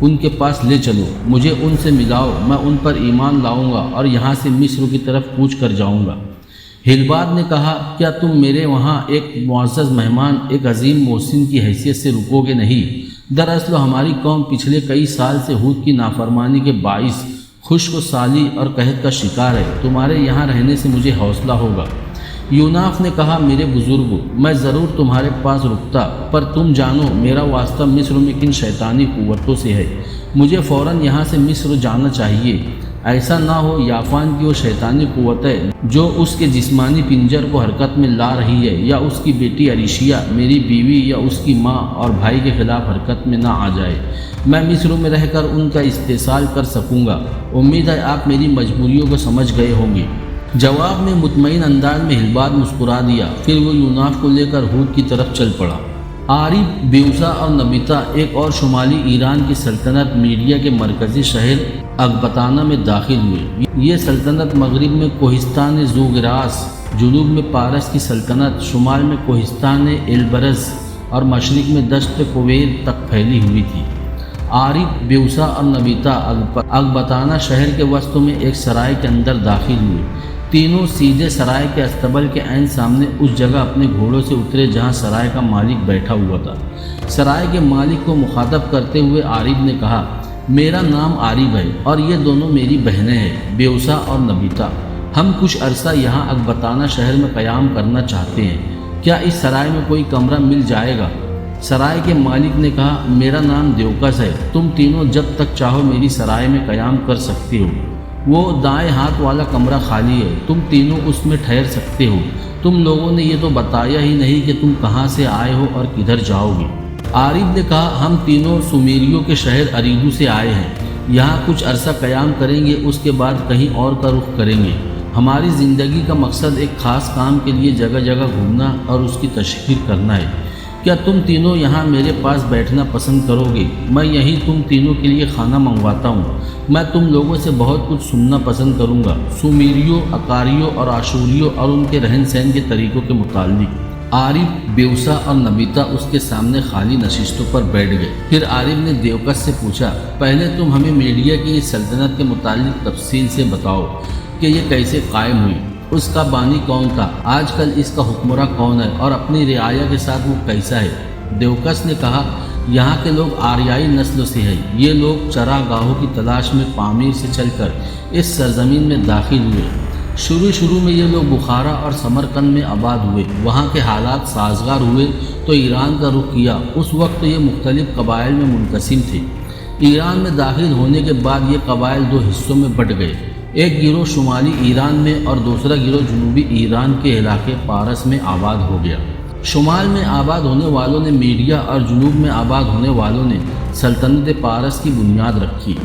ان کے پاس لے چلو، مجھے ان سے ملاؤ، میں ان پر ایمان لاؤں گا اور یہاں سے مصر کی طرف کوچ کر جاؤں گا۔ حلبات نے کہا، کیا تم میرے وہاں ایک معزز مہمان، ایک عظیم محسن کی حیثیت سے رکو گے نہیں؟ دراصل ہماری قوم پچھلے کئی سال سے ہود کی نافرمانی کے باعث خشک و سالی اور قحط کا شکار ہے، تمہارے یہاں رہنے سے مجھے حوصلہ ہوگا۔ یوناف نے کہا، میرے بزرگوں، میں ضرور تمہارے پاس رکتا، پر تم جانو میرا واسطہ مصر میں کن شیطانی قوتوں سے ہے، مجھے فوراً یہاں سے مصر جانا چاہیے۔ ایسا نہ ہو یافان کی وہ شیطانی قوتیں جو اس کے جسمانی پنجر کو حرکت میں لا رہی ہے، یا اس کی بیٹی عریشیا میری بیوی یا اس کی ماں اور بھائی کے خلاف حرکت میں نہ آ جائے، میں مصر میں رہ کر ان کا استحصال کر سکوں گا۔ امید ہے آپ میری مجبوریوں کو سمجھ گئے ہوں گے۔ جواب میں مطمئن انداز میں حلبات مسکرا دیا، پھر وہ یوناف کو لے کر ہود کی طرف چل پڑا۔ عارب، بیوزا اور نبیتا ایک اور شمالی ایران کی سلطنت میڈیا کے مرکزی شہر اکبتانہ میں داخل ہوئے۔ یہ سلطنت مغرب میں کوہستان زوگراس، جنوب میں پارس کی سلطنت، شمال میں کوہستان البرز اور مشرق میں دشت کویر تک پھیلی ہوئی تھی۔ عارف، بیوسا اور نبیتا اغبطانہ شہر کے وسط میں ایک سرائے کے اندر داخل ہوئے۔ تینوں سیدھے سرائے کے استبل کے عین سامنے اس جگہ اپنے گھوڑوں سے اترے جہاں سرائے کا مالک بیٹھا ہوا تھا۔ سرائے کے مالک کو مخاطب کرتے ہوئے عارف نے کہا، میرا نام عارف ہے اور یہ دونوں میری بہنیں ہیں، بیوسا اور نبیتا۔ ہم کچھ عرصہ یہاں اغبطانہ شہر میں قیام کرنا چاہتے ہیں، کیا اس سرائے میں کوئی کمرہ مل جائے گا؟ سرائے کے مالک نے کہا، میرا نام دیوکس ہے، تم تینوں جب تک چاہو میری سرائے میں قیام کر سکتے ہو۔ وہ دائیں ہاتھ والا کمرہ خالی ہے، تم تینوں اس میں ٹھہر سکتے ہو۔ تم لوگوں نے یہ تو بتایا ہی نہیں کہ تم کہاں سے آئے ہو اور کدھر جاؤ گے۔ عارف نے کہا، ہم تینوں سومیریوں کے شہر اریدو سے آئے ہیں، یہاں کچھ عرصہ قیام کریں گے، اس کے بعد کہیں اور کا رخ کریں گے۔ ہماری زندگی کا مقصد ایک خاص کام کے لیے جگہ جگہ گھومنا اور اس کی تشہیر کرنا ہے۔ کیا تم تینوں یہاں میرے پاس بیٹھنا پسند کرو گے؟ میں یہیں تم تینوں کے لیے کھانا منگواتا ہوں۔ میں تم لوگوں سے بہت کچھ سننا پسند کروں گا، سومیریوں، اکاریوں اور آشوریوں اور ان کے رہن سہن کے طریقوں کے متعلق۔ عارف، بیوسا اور نبیتا اس کے سامنے خالی نشستوں پر بیٹھ گئے۔ پھر عارف نے دیوکس سے پوچھا، پہلے تم ہمیں میڈیا کی اس سلطنت کے متعلق تفصیل سے بتاؤ کہ یہ کیسے قائم ہوئی، اس کا بانی کون تھا، آج کل اس کا حکمراں کون ہے اور اپنی رعایا کے ساتھ وہ کیسا ہے؟ دیوکس نے کہا، یہاں کے لوگ آریائی نسل سے ہیں۔ یہ لوگ چراگاہوں کی تلاش میں پامیر سے چل کر اس سرزمین میں داخل ہوئے۔ شروع میں یہ لوگ بخارا اور سمرقند میں آباد ہوئے، وہاں کے حالات سازگار ہوئے تو ایران کا رخ کیا۔ اس وقت یہ مختلف قبائل میں منقسم تھے۔ ایران میں داخل ہونے کے بعد یہ قبائل دو حصوں میں بٹ گئے، ایک گروہ شمالی ایران میں اور دوسرا گروہ جنوبی ایران کے علاقے پارس میں آباد ہو گیا۔ شمال میں آباد ہونے والوں نے میڈیا اور جنوب میں آباد ہونے والوں نے سلطنت پارس کی بنیاد رکھی،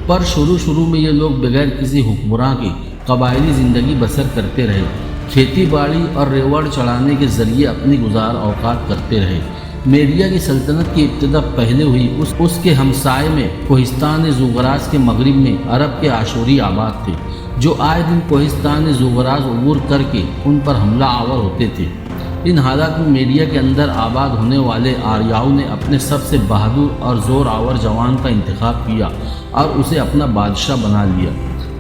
پر شروع میں یہ لوگ بغیر کسی حکمراں کے قبائلی زندگی بسر کرتے رہے، کھیتی باڑی اور ریوڑ چڑھانے کے ذریعے اپنی گزار اوقات کرتے رہے۔ میڈیا کی سلطنت کی ابتدا پہلے ہوئی اس کے ہمسائے میں کوہستان زوگراس کے مغرب میں عرب کے آشوری آباد تھے، جو آئے دن کوہستان زوگراس عبور کر کے ان پر حملہ آور ہوتے تھے۔ ان حالات میں میڈیا کے اندر آباد ہونے والے آریاؤں نے اپنے سب سے بہادر اور زور آور جوان کا انتخاب کیا اور اسے اپنا بادشاہ بنا لیا۔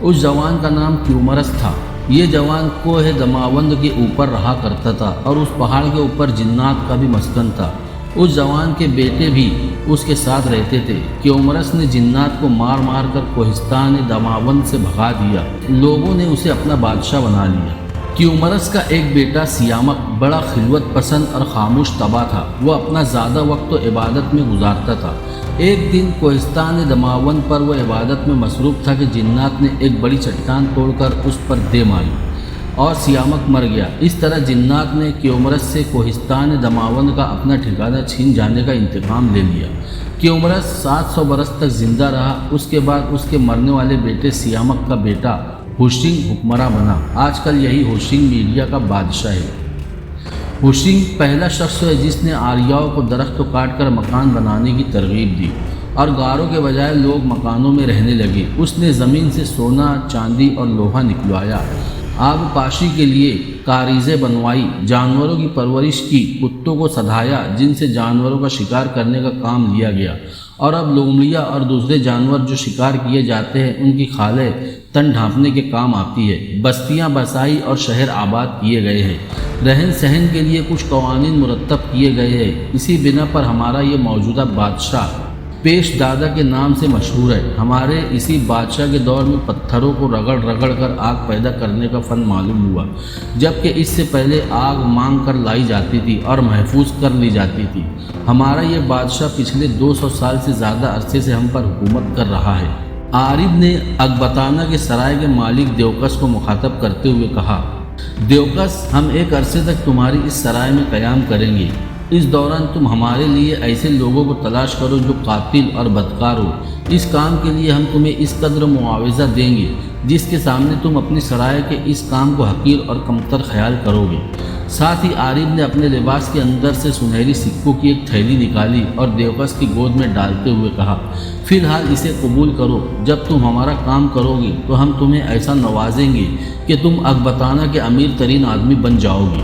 اس جوان کا نام کیومرس تھا۔ یہ جوان کوہ دماوند کے اوپر رہا کرتا تھا اور اس پہاڑ کے اوپر جنات کا بھی مسکن تھا۔ اس جوان کے بیٹے بھی اس کے ساتھ رہتے تھے۔ کیومرس نے جنات کو مار کر کوہستان دماوند سے بھگا دیا۔ لوگوں نے اسے اپنا بادشاہ بنا لیا۔ کیومرس کا ایک بیٹا سیامک بڑا خلوت پسند اور خاموش طبع تھا۔ وہ اپنا زیادہ وقت تو عبادت میں گزارتا تھا۔ ایک دن کوہستان دماوند پر وہ عبادت میں مصروف تھا کہ جنات نے ایک بڑی چٹان توڑ کر اس پر دے ماری اور سیامک مر گیا۔ اس طرح جنات نے کیومرس سے کوہستان دماوند کا اپنا ٹھکانہ چھین جانے کا انتقام لے لیا۔ کیومرس 700 برس تک زندہ رہا۔ اس کے بعد اس کے مرنے والے بیٹے سیامک کا بیٹا ہوشنگ حکمراں بنا۔ آج کل یہی ہوشنگ میڈیا کا بادشاہ ہے۔ ہوشنگ پہلا شخص ہے جس نے آریاؤں کو درخت کاٹ کر مکان بنانے کی ترغیب دی اور غاروں کے بجائے لوگ مکانوں میں رہنے لگے۔ اس نے زمین سے سونا، چاندی اور لوہا نکلوایا، آب پاشی کے لیے کاریزیں بنوائی، جانوروں کی پرورش کی، کتوں کو سدھایا جن سے جانوروں کا شکار کرنے کا کام لیا گیا، اور اب لومڑیاں اور دوسرے جانور جو شکار کیے جاتے ہیں ان کی کھالیں تن ڈھانپنے کے کام آتی ہے۔ بستیاں بسائی اور شہر آباد کیے گئے ہیں۔ رہن سہن کے لیے کچھ قوانین مرتب کیے گئے ہیں۔ اسی بنا پر ہمارا یہ موجودہ بادشاہ پیش دادا کے نام سے مشہور ہے۔ ہمارے اسی بادشاہ کے دور میں پتھروں کو رگڑ کر آگ پیدا کرنے کا فن معلوم ہوا، جبکہ اس سے پہلے آگ مانگ کر لائی جاتی تھی اور محفوظ کر لی جاتی تھی۔ ہمارا یہ بادشاہ پچھلے 200 سال سے زیادہ عرصے سے ہم پر حکومت کر رہا ہے۔ عارف نے اغبطانہ کے سرائے کے مالک دیوکس کو مخاطب کرتے ہوئے کہا، دیوکس، ہم ایک عرصے تک تمہاری اس سرائے میں قیام کریں گے۔ اس دوران تم ہمارے لیے ایسے لوگوں کو تلاش کرو جو قاتل اور بدکار ہو۔ اس کام کے لیے ہم تمہیں اس قدر معاوضہ دیں گے جس کے سامنے تم اپنی سرائے کے اس کام کو حقیر اور کمتر خیال کرو گے۔ ساتھ ہی عارف نے اپنے لباس کے اندر سے سنہری سکوں کی ایک تھیلی نکالی اور دیوکس کی گود میں ڈالتے ہوئے کہا، فی الحال اسے قبول کرو۔ جب تم ہمارا کام کرو گے تو ہم تمہیں ایسا نوازیں گے کہ تم اغبطانہ کے امیر ترین آدمی بن جاؤ گے۔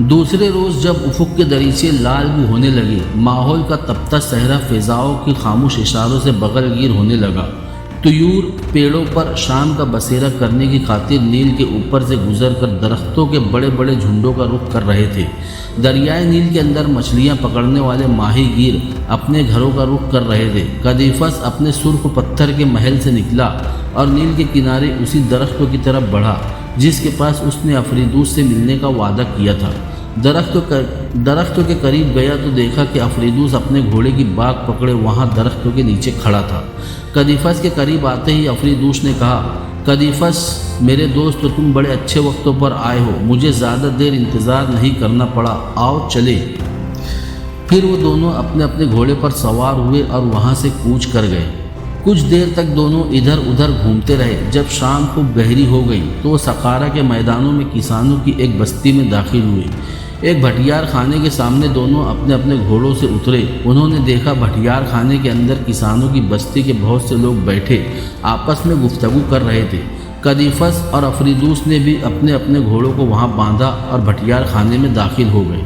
دوسرے روز جب افق کے دریچے لال بھی ہونے لگے، ماحول کا تپتا صحرا فضاؤں کی خاموش اشاروں سے بغل گیر ہونے لگا۔ طیور پیڑوں پر شام کا بسیرا کرنے کی خاطر نیل کے اوپر سے گزر کر درختوں کے بڑے بڑے جھنڈوں کا رخ کر رہے تھے۔ دریائے نیل کے اندر مچھلیاں پکڑنے والے ماہی گیر اپنے گھروں کا رخ کر رہے تھے۔ قدیفس اپنے سرخ پتھر کے محل سے نکلا اور نیل کے کنارے اسی درختوں کی طرف بڑھا جس کے پاس اس نے افریدوس سے ملنے کا وعدہ کیا تھا۔ درختوں کے قریب گیا تو دیکھا کہ افریدوس اپنے گھوڑے کی باگ پکڑے وہاں درختوں کے نیچے کھڑا تھا۔ قدیفس کے قریب آتے ہی افریدوس نے کہا، قدیفس میرے دوست، تو تم بڑے اچھے وقتوں پر آئے ہو، مجھے زیادہ دیر انتظار نہیں کرنا پڑا، آؤ چلے۔ پھر وہ دونوں اپنے اپنے گھوڑے پر سوار ہوئے اور وہاں سے کوچ کر گئے۔ کچھ دیر تک دونوں ادھر ادھر گھومتے رہے۔ جب شام خوب گہری ہو گئی تو وہ سقارا کے میدانوں میں کسانوں کی ایک بستی میں داخل ہوئے۔ ایک بھٹیار خانے کے سامنے دونوں اپنے اپنے گھوڑوں سے اترے۔ انہوں نے دیکھا بھٹیار خانے کے اندر کسانوں کی بستی کے بہت سے لوگ بیٹھے آپس میں گفتگو کر رہے تھے۔ قدیفس اور افریدوس نے بھی اپنے اپنے گھوڑوں کو وہاں باندھا اور بھٹیار خانے میں داخل ہو گئے۔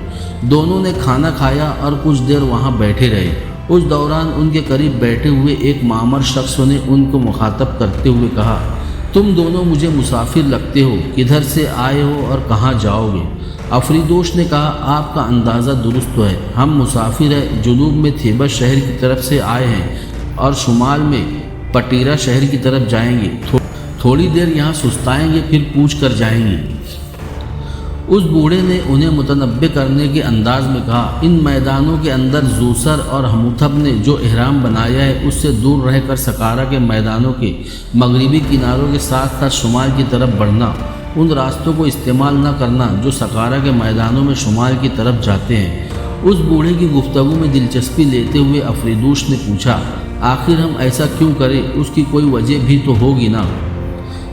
دونوں نے کھانا کھایا اور کچھ دیر وہاں بیٹھے رہے۔ اس دوران ان کے قریب بیٹھے ہوئے ایک معمر شخص نے ان کو مخاطب کرتے ہوئے کہا، تم دونوں مجھے مسافر لگتے ہو، کدھر سے آئے ہو اور کہاں جاؤ گے؟ افریدوس نے کہا، آپ کا اندازہ درست تو ہے، ہم مسافر ہیں، جنوب میں تھیبس شہر کی طرف سے آئے ہیں اور شمال میں پٹیرا شہر کی طرف جائیں گے۔ تھوڑی دیر یہاں سستائیں گے، پھر کوچ کر جائیں گے۔ اس بوڑھے نے انہیں متنبع کرنے کے انداز میں کہا، ان میدانوں کے اندر زوسر اور ہموتھب نے جو احرام بنایا ہے اس سے دور رہ کر سقارا کے میدانوں کے مغربی کناروں کے ساتھ ساتھ شمال کی طرف بڑھنا، ان راستوں کو استعمال نہ کرنا جو سقارا کے میدانوں میں شمال کی طرف جاتے ہیں۔ اس بوڑھے کی گفتگو میں دلچسپی لیتے ہوئے افریدوس نے پوچھا، آخر ہم ایسا کیوں کریں؟ اس کی کوئی وجہ بھی تو ہوگی نا؟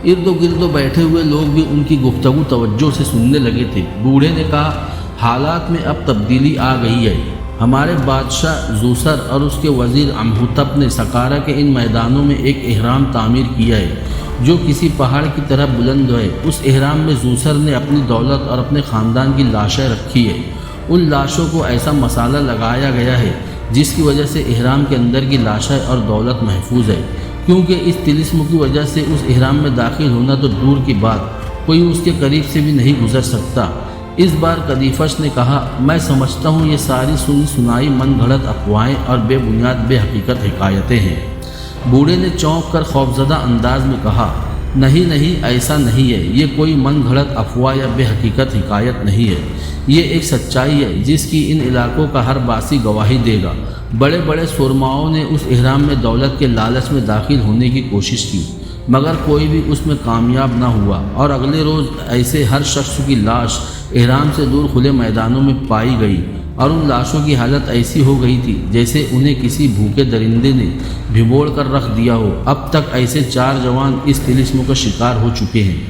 ارد گرد بیٹھے ہوئے لوگ بھی ان کی گفتگو توجہ سے سننے لگے تھے۔ بوڑھے نے کہا، حالات میں اب تبدیلی آ گئی ہے۔ ہمارے بادشاہ زوسر اور اس کے وزیر امہوتب نے سقارا کے ان میدانوں میں ایک احرام تعمیر کیا ہے جو کسی پہاڑ کی طرح بلند ہے۔ اس احرام میں زوسر نے اپنی دولت اور اپنے خاندان کی لاشیں رکھی ہے۔ ان لاشوں کو ایسا مسالہ لگایا گیا ہے جس کی وجہ سے احرام کے اندر کی لاشیں اور دولت محفوظ ہے، کیونکہ اس طلسم کی وجہ سے اس احرام میں داخل ہونا تو دور کی بات، کوئی اس کے قریب سے بھی نہیں گزر سکتا۔ اس بار قدیفس نے کہا، میں سمجھتا ہوں یہ ساری سنی سنائی من گھڑت افواہیں اور بے بنیاد بے حقیقت حکایتیں ہیں۔ بوڑھے نے چونک کر خوفزدہ انداز میں کہا، نہیں نہیں، ایسا نہیں ہے، یہ کوئی من گھڑت افواہ یا بے حقیقت حکایت نہیں ہے، یہ ایک سچائی ہے جس کی ان علاقوں کا ہر باسی گواہی دے گا۔ بڑے بڑے سرماؤں نے اس احرام میں دولت کے لالچ میں داخل ہونے کی کوشش کی مگر کوئی بھی اس میں کامیاب نہ ہوا، اور اگلے روز ایسے ہر شخص کی لاش احرام سے دور کھلے میدانوں میں پائی گئی، اور ان لاشوں کی حالت ایسی ہو گئی تھی جیسے انہیں کسی بھوکے درندے نے بھگوڑ کر رکھ دیا ہو۔ اب تک ایسے 4 جوان اس طلسم کا شکار ہو چکے ہیں۔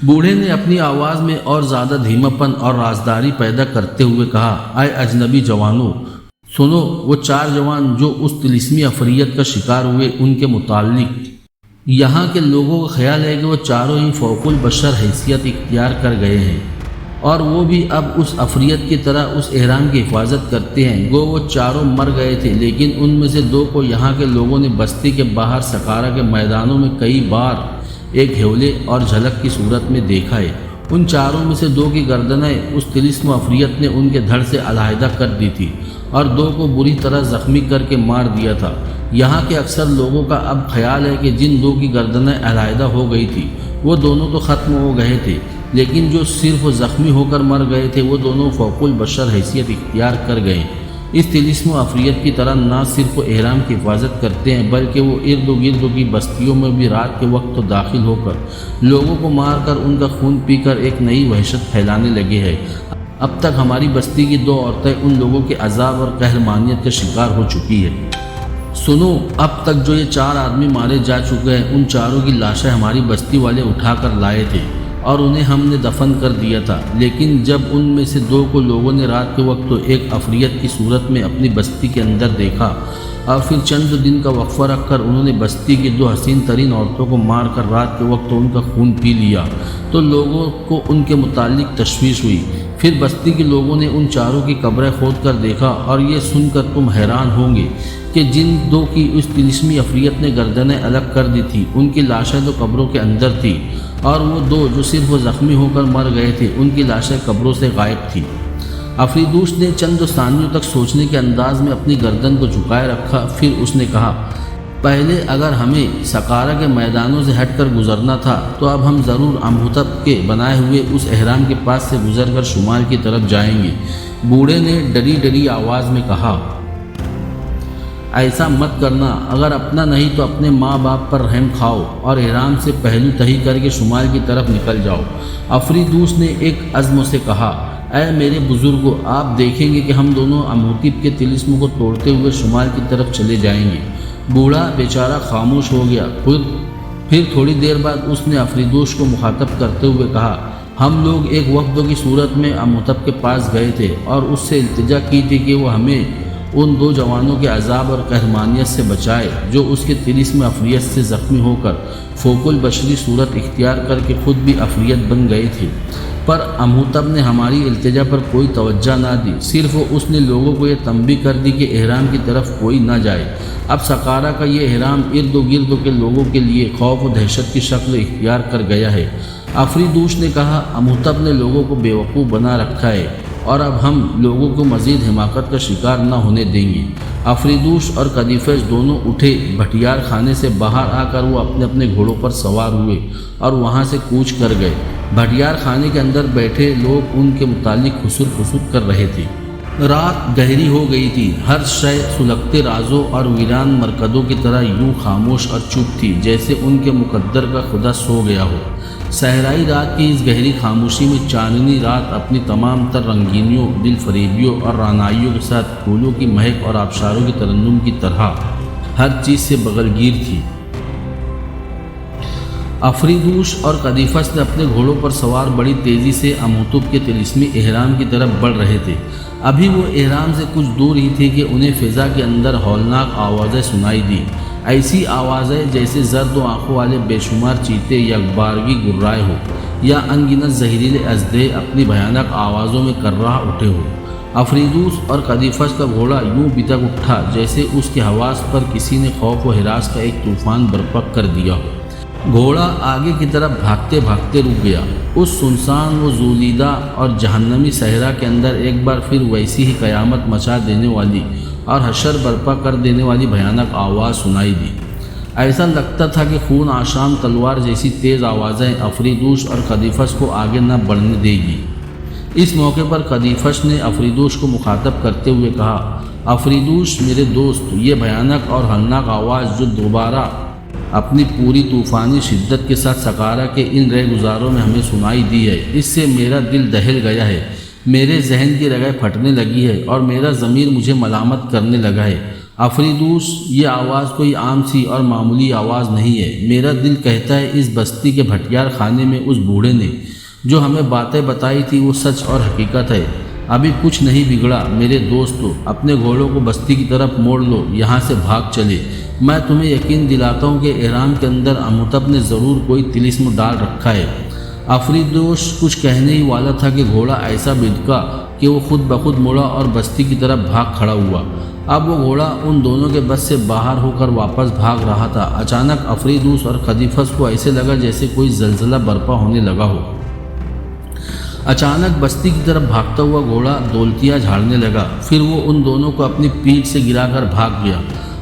بوڑھے نے اپنی آواز میں اور زیادہ دھیما پن اور رازداری پیدا کرتے ہوئے کہا، اے اجنبی جوانوں، سنو، وہ 4 جوان جو اس طلسمی عفریت کا شکار ہوئے، ان کے متعلق یہاں کے لوگوں کا خیال ہے کہ وہ چاروں ہی فوق البشر حیثیت اختیار کر گئے ہیں، اور وہ بھی اب اس عفریت کی طرح اس احرام کی حفاظت کرتے ہیں۔ گو وہ چاروں مر گئے تھے، لیکن ان میں سے 2 کو یہاں کے لوگوں نے بستی کے باہر سقارا کے میدانوں میں کئی بار ایک ہیولے اور جھلک کی صورت میں دیکھا ہے۔ ان 4 میں سے 2 کی گردنیں اس طلسم عفریت نے ان کے دھڑ سے علیحدہ کر دی تھی اور 2 کو بری طرح زخمی کر کے مار دیا تھا۔ یہاں کے اکثر لوگوں کا اب خیال ہے کہ جن 2 کی گردنیں علیحدہ ہو گئی تھی وہ دونوں تو ختم ہو گئے تھے، لیکن جو صرف زخمی ہو کر مر گئے تھے وہ دونوں فوق البشر حیثیت اختیار کر گئے۔ اس طلسم و عفریت کی طرح نہ صرف وہ احرام کی حفاظت کرتے ہیں بلکہ وہ ارد گرد کی بستیوں میں بھی رات کے وقت تو داخل ہو کر لوگوں کو مار کر ان کا خون پی کر ایک نئی وحشت پھیلانے لگے ہیں۔ اب تک ہماری بستی کی 2 عورتیں ان لوگوں کے عذاب اور قہرمانیت کا شکار ہو چکی ہے۔ سنو، اب تک جو یہ 4 آدمی مارے جا چکے ہیں، ان 4 کی لاشیں ہماری بستی والے اٹھا کر لائے تھے اور انہیں ہم نے دفن کر دیا تھا، لیکن جب ان میں سے 2 کو لوگوں نے رات کے وقت تو ایک عفریت کی صورت میں اپنی بستی کے اندر دیکھا اور پھر چند دن کا وقفہ رکھ کر انہوں نے بستی کی 2 حسین ترین عورتوں کو مار کر رات کے وقت ان کا خون پی لیا تو لوگوں کو ان کے متعلق تشویش ہوئی۔ پھر بستی کے لوگوں نے ان چاروں کی قبریں کھود کر دیکھا، اور یہ سن کر تم حیران ہوں گے کہ جن 2 کی اس طلسمی عفریت نے گردنیں الگ کر دی تھی ان کی لاشیں تو قبروں کے اندر تھی، اور وہ 2 جو صرف وہ زخمی ہو کر مر گئے تھے ان کی لاشیں قبروں سے غائب تھی۔ افریدوس نے چند ثانیوں تک سوچنے کے انداز میں اپنی گردن کو جھکائے رکھا، پھر اس نے کہا، پہلے اگر ہمیں سقارہ کے میدانوں سے ہٹ کر گزرنا تھا تو اب ہم ضرور امہوتپ کے بنائے ہوئے اس اہرام کے پاس سے گزر کر شمال کی طرف جائیں گے۔ بوڑھے نے ڈری ڈری آواز میں کہا، ایسا مت کرنا، اگر اپنا نہیں تو اپنے ماں باپ پر رحم کھاؤ اور احرام سے پہلو تہی کر کے شمال کی طرف نکل جاؤ۔ افریدوس نے ایک عزم سے کہا، اے میرے بزرگوں، آپ دیکھیں گے کہ ہم دونوں امہوتپ کے طلسم کو توڑتے ہوئے شمال کی طرف چلے جائیں گے۔ بوڑھا بیچارہ خاموش ہو گیا۔ پھر تھوڑی دیر بعد اس نے افریدوس کو مخاطب کرتے ہوئے کہا، ہم لوگ ایک وفد کی صورت میں امہوتپ کے پاس گئے تھے اور اس سے التجا کی تھی کہ وہ ہمیں ان 2 جوانوں کے عذاب اور قہرمانیت سے بچائے جو اس کے طلسم عفریت سے زخمی ہو کر فوق البشری صورت اختیار کر کے خود بھی عفریت بن گئے تھے۔ پر امہوتپ نے ہماری التجا پر کوئی توجہ نہ دی، صرف اس نے لوگوں کو یہ تنبیہ کر دی کہ احرام کی طرف کوئی نہ جائے۔ اب سقارہ کا یہ احرام ارد و گرد کے لوگوں کے لیے خوف و دہشت کی شکل اختیار کر گیا ہے۔ افریدوس نے کہا، امہوتپ نے لوگوں کو بیوقوف بنا رکھا ہے اور اب ہم لوگوں کو مزید حماقت کا شکار نہ ہونے دیں گے۔ افریدوس اور قدیفس دونوں اٹھے، بھٹیار خانے سے باہر آ کر وہ اپنے اپنے گھوڑوں پر سوار ہوئے اور وہاں سے کوچ کر گئے۔ بھٹیار خانے کے اندر بیٹھے لوگ ان کے متعلق خسر کر رہے تھے۔ رات گہری ہو گئی تھی، ہر شے سلگتے رازوں اور ویران مرکزوں کی طرح یوں خاموش اور چپ تھی جیسے ان کے مقدر کا خدا سو گیا ہو۔ صحرائی رات کی اس گہری خاموشی میں چاندنی رات اپنی تمام تر رنگینیوں، دل فریبیوں اور رعنائیوں کے ساتھ پھولوں کی مہک اور آبشاروں کی ترنم کی طرح ہر چیز سے بغلگیر تھی۔ افریدوس اور قدیفس نے اپنے گھوڑوں پر سوار بڑی تیزی سے امہوتپ کے طلسمی احرام کی طرف بڑھ رہے تھے۔ ابھی وہ احرام سے کچھ دور ہی تھے کہ انہیں فضا کے اندر ہولناک آوازیں سنائی دی، ایسی آوازیں جیسے زرد و آنکھوں والے بے شمار چیتے یکبارگی گرائے ہو یا انگنت زہریلے اژدھے اپنی بھیانک آوازوں میں کرراہ اٹھے ہو۔ افریدوس اور قدیفس کا گھوڑا یوں بتک اٹھا جیسے اس کے حواس پر کسی نے خوف و ہراس کا ایک طوفان برپا کر دیا ہو۔ گھوڑا آگے کی طرف بھاگتے بھاگتے رک گیا۔ اس سنسان و زولیدہ اور جہنمی صحرا کے اندر ایک بار پھر ویسی ہی قیامت مچا دینے والی اور حشر برپا کر دینے والی بھیانک آواز سنائی دی۔ ایسا لگتا تھا کہ خون آشام تلوار جیسی تیز آوازیں افریدوس اور قدیفس کو آگے نہ بڑھنے دے گی۔ اس موقع پر قدیفس نے افریدوس کو مخاطب کرتے ہوئے کہا، افریدوس میرے دوست، یہ بھیانک اور ہولناک آواز جو دوبارہ اپنی پوری طوفانی شدت کے ساتھ سقارہ کے ان رہ گزاروں میں ہمیں سنائی دی ہے، اس سے میرا دل دہل گیا ہے، میرے ذہن کی رگیں پھٹنے لگی ہے اور میرا ضمیر مجھے ملامت کرنے لگا ہے۔ افریدوس، یہ آواز کوئی عام سی اور معمولی آواز نہیں ہے۔ میرا دل کہتا ہے اس بستی کے بھٹیار خانے میں اس بوڑھے نے جو ہمیں باتیں بتائی تھی وہ سچ اور حقیقت ہے۔ ابھی کچھ نہیں بگڑا میرے دوستو، اپنے گھوڑوں کو بستی کی طرف موڑ لو، یہاں سے بھاگ چلے۔ میں تمہیں یقین دلاتا ہوں کہ احرام کے اندر امہوتپ نے ضرور کوئی طلسم ڈال رکھا ہے۔ افریدوس کچھ کہنے ہی والا تھا کہ گھوڑا ایسا بدکا کہ وہ خود بخود مڑا اور بستی کی طرف بھاگ کھڑا ہوا۔ اب وہ گھوڑا ان دونوں کے بس سے باہر ہو کر واپس بھاگ رہا تھا۔ اچانک افریدوس اور قدیفس کو ایسے لگا جیسے کوئی زلزلہ برپا ہونے لگا ہو۔ اچانک بستی کی طرف بھاگتا ہوا گھوڑا دولتیاں جھاڑنے لگا، پھر وہ ان دونوں کو اپنی پیٹھ سے گرا کر بھاگ گیا۔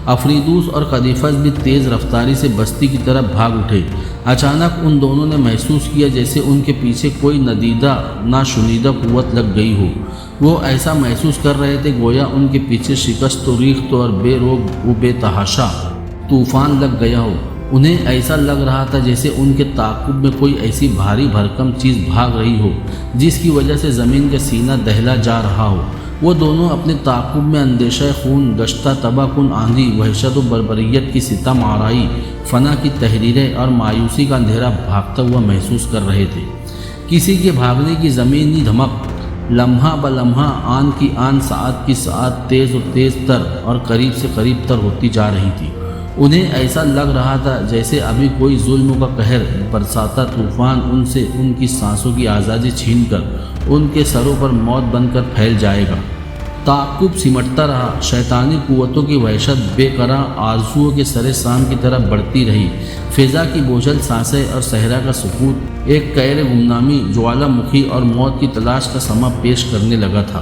افریدوس اور قدیفس بھی تیز رفتاری سے بستی کی طرف بھاگ اٹھے۔ اچانک ان دونوں نے محسوس کیا جیسے ان کے پیچھے کوئی ندیدہ ناشنیدہ قوت لگ گئی ہو۔ وہ ایسا محسوس کر رہے تھے گویا ان کے پیچھے شکست و ریخت اور بے روک و بے تحاشا طوفان لگ گیا ہو۔ انہیں ایسا لگ رہا تھا جیسے ان کے تعاقب میں کوئی ایسی بھاری بھرکم چیز بھاگ رہی ہو جس کی وجہ سے زمین کا سینہ دہلا جا رہا ہو۔ وہ دونوں اپنے تعاقب میں اندیشہ خون گشتہ تباہ کن آندھی، وحشت و بربریت کی ستم آرائی، فنا کی تحریریں اور مایوسی کا اندھیرا بھاگتا ہوا محسوس کر رہے تھے۔ کسی کے بھاگنے کی زمینی دھمک لمحہ بلمحہ آن کی آن ساعت کی ساعت تیز و تیز تر اور قریب سے قریب تر ہوتی جا رہی تھی۔ انہیں ایسا لگ رہا تھا جیسے ابھی کوئی ظلم کا قہر برساتا طوفان ان سے ان کی سانسوں کی آزادی چھین کر ان کے سروں پر موت بن کر پھیل جائے گا۔ تعاقب سمٹتا رہا، شیطانی قوتوں کی وحشت بے قرار آرزوؤں کے سر سام کی طرف بڑھتی رہی۔ فضا کی بوجھل سانسیں اور صحرا کا سکوت ایک قیر گمنامی جوالا مکھی اور موت کی تلاش کا سما پیش کرنے لگا تھا۔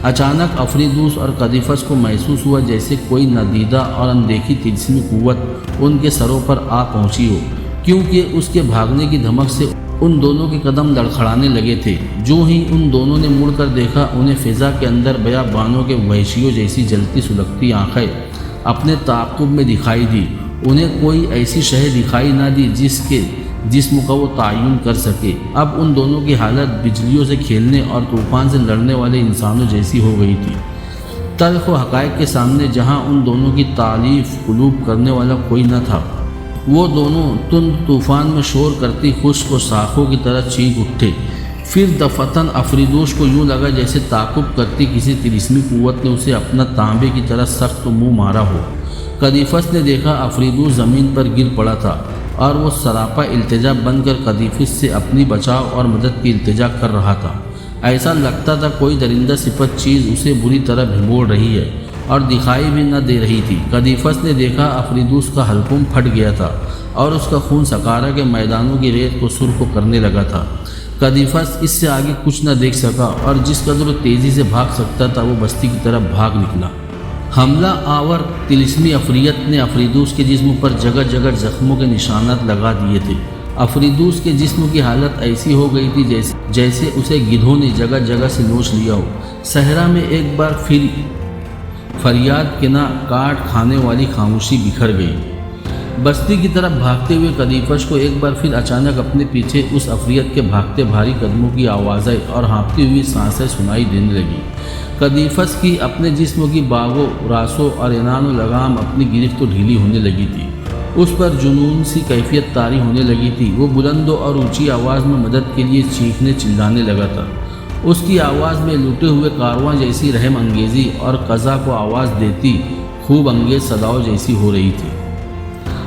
اچانک افریدوس اور قدیفس کو محسوس ہوا جیسے کوئی نادیدہ اور اندیکھی تلسمی قوت ان کے سروں پر آ پہنچی ہو، کیونکہ اس کے بھاگنے کی دھمک سے ان دونوں کے قدم لڑکھڑانے لگے تھے۔ جو ہی ان دونوں نے مڑ کر دیکھا، انہیں فضا کے اندر بیابانوں کے وحشیوں جیسی جلتی سلگتی آنکھیں اپنے تعاقب میں دکھائی دی۔ انہیں کوئی ایسی شے دکھائی نہ دی جس کے جسم کا وہ تعین کر سکے۔ اب ان دونوں کی حالت بجلیوں سے کھیلنے اور طوفان سے لڑنے والے انسانوں جیسی ہو گئی تھی۔ تلخ و حقائق کے سامنے جہاں ان دونوں کی تعریف قلوب کرنے والا کوئی نہ تھا، وہ دونوں تند طوفان میں شور کرتی خشک و شاخوں کی طرح چیخ اٹھے۔ پھر دفعتاً افریدوس کو یوں لگا جیسے تعاقب کرتی کسی طلسمی قوت نے اسے اپنا تانبے کی طرح سخت منہ مارا ہو۔ قدیفس نے دیکھا افریدوس زمین پر گر پڑا تھا اور وہ سراپا التجا بن کر قدیفس سے اپنی بچاؤ اور مدد کی التجا کر رہا تھا۔ ایسا لگتا تھا کوئی درندہ صفت چیز اسے بری طرح بھگوڑ رہی ہے اور دکھائی بھی نہ دے رہی تھی۔ قدیفس نے دیکھا افریدوس کا حلقوم پھٹ گیا تھا اور اس کا خون سکارا کے میدانوں کی ریت کو سرخ کرنے لگا تھا۔ قدیفس اس سے آگے کچھ نہ دیکھ سکا اور جس قدر تیزی سے بھاگ سکتا تھا وہ بستی کی طرف بھاگ نکلا۔ حملہ آور طلسمی عفریت نے افریدوس کے جسم پر جگہ جگہ زخموں کے نشانات لگا دیے تھے۔ افریدوس کے جسم کی حالت ایسی ہو گئی تھی جیسے اسے گدھوں نے جگہ جگہ سے نوچ لیا ہو۔ صحرا میں ایک بار پھر فریاد کے نہ کاٹ کھانے والی خاموشی بکھر گئی۔ بستی کی طرف بھاگتے ہوئے قدیفس کو ایک بار پھر اچانک اپنے پیچھے اس عفریت کے بھاگتے بھاری قدموں کی آوازیں اور ہانپتی ہوئی سانسیں سنائی دینے لگی۔ قدیفس کی اپنے جسم کی باغوں راسوں اور انان و لگام اپنی گرفت و ڈھیلی ہونے لگی تھی۔ اس پر جنون سی کیفیت طاری ہونے لگی تھی۔ وہ بلند اور اونچی آواز میں مدد کے لیے چیخنے چلانے لگا تھا۔ اس کی آواز میں لوٹے ہوئے کارواں جیسی رحم انگیزی اور قضا کو آواز دیتی خوب انگیز صداؤں جیسی ہو رہی تھی۔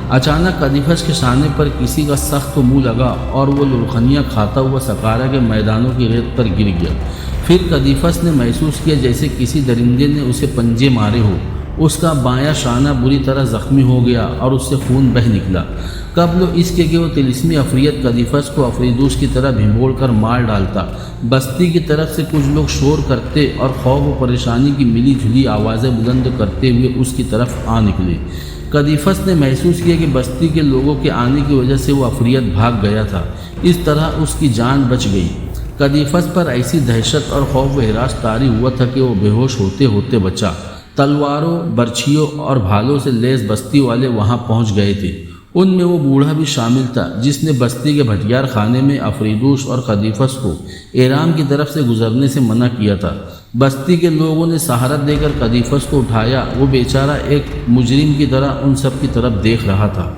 اچانک قدیفس کے شانے پر کسی کا سخت منہ لگا اور وہ لڑکھنیاں کھاتا ہوا سکارا کے میدانوں کی ریت پر گر گیا۔ پھر قدیفس نے محسوس کیا جیسے کسی درندے نے اسے پنجے مارے ہو۔ اس کا بایاں شانہ بری طرح زخمی ہو گیا اور اس سے خون بہہ نکلا۔ قبل اس کے کہ وہ طلسمی عفریت قدیفس کو افریدوس کی طرح بھگوڑ کر مار ڈالتا، بستی کی طرف سے کچھ لوگ شور کرتے اور خوف و پریشانی کی ملی جھلی آوازیں بلند کرتے ہوئے اس کی طرف آ نکلے۔ قدیفس نے محسوس کیا کہ بستی کے لوگوں کے آنے کی وجہ سے وہ عفریت بھاگ گیا تھا۔ اس طرح اس کی جان بچ گئی۔ قدیفس پر ایسی دہشت اور خوف و ہراس طاری ہوا تھا کہ وہ بے ہوش ہوتے ہوتے بچا۔ تلواروں، برچھیوں اور بھالوں سے لیس بستی والے وہاں پہنچ گئے تھے۔ ان میں وہ بوڑھا بھی شامل تھا جس نے بستی کے بھٹیار خانے میں افریدوس اور قدیفس کو ایرام کی طرف سے گزرنے سے منع کیا تھا۔ بستی کے لوگوں نے سہارت دے کر قدیفس کو اٹھایا۔ وہ بیچارہ ایک مجرم کی طرح ان سب کی طرف دیکھ رہا تھا۔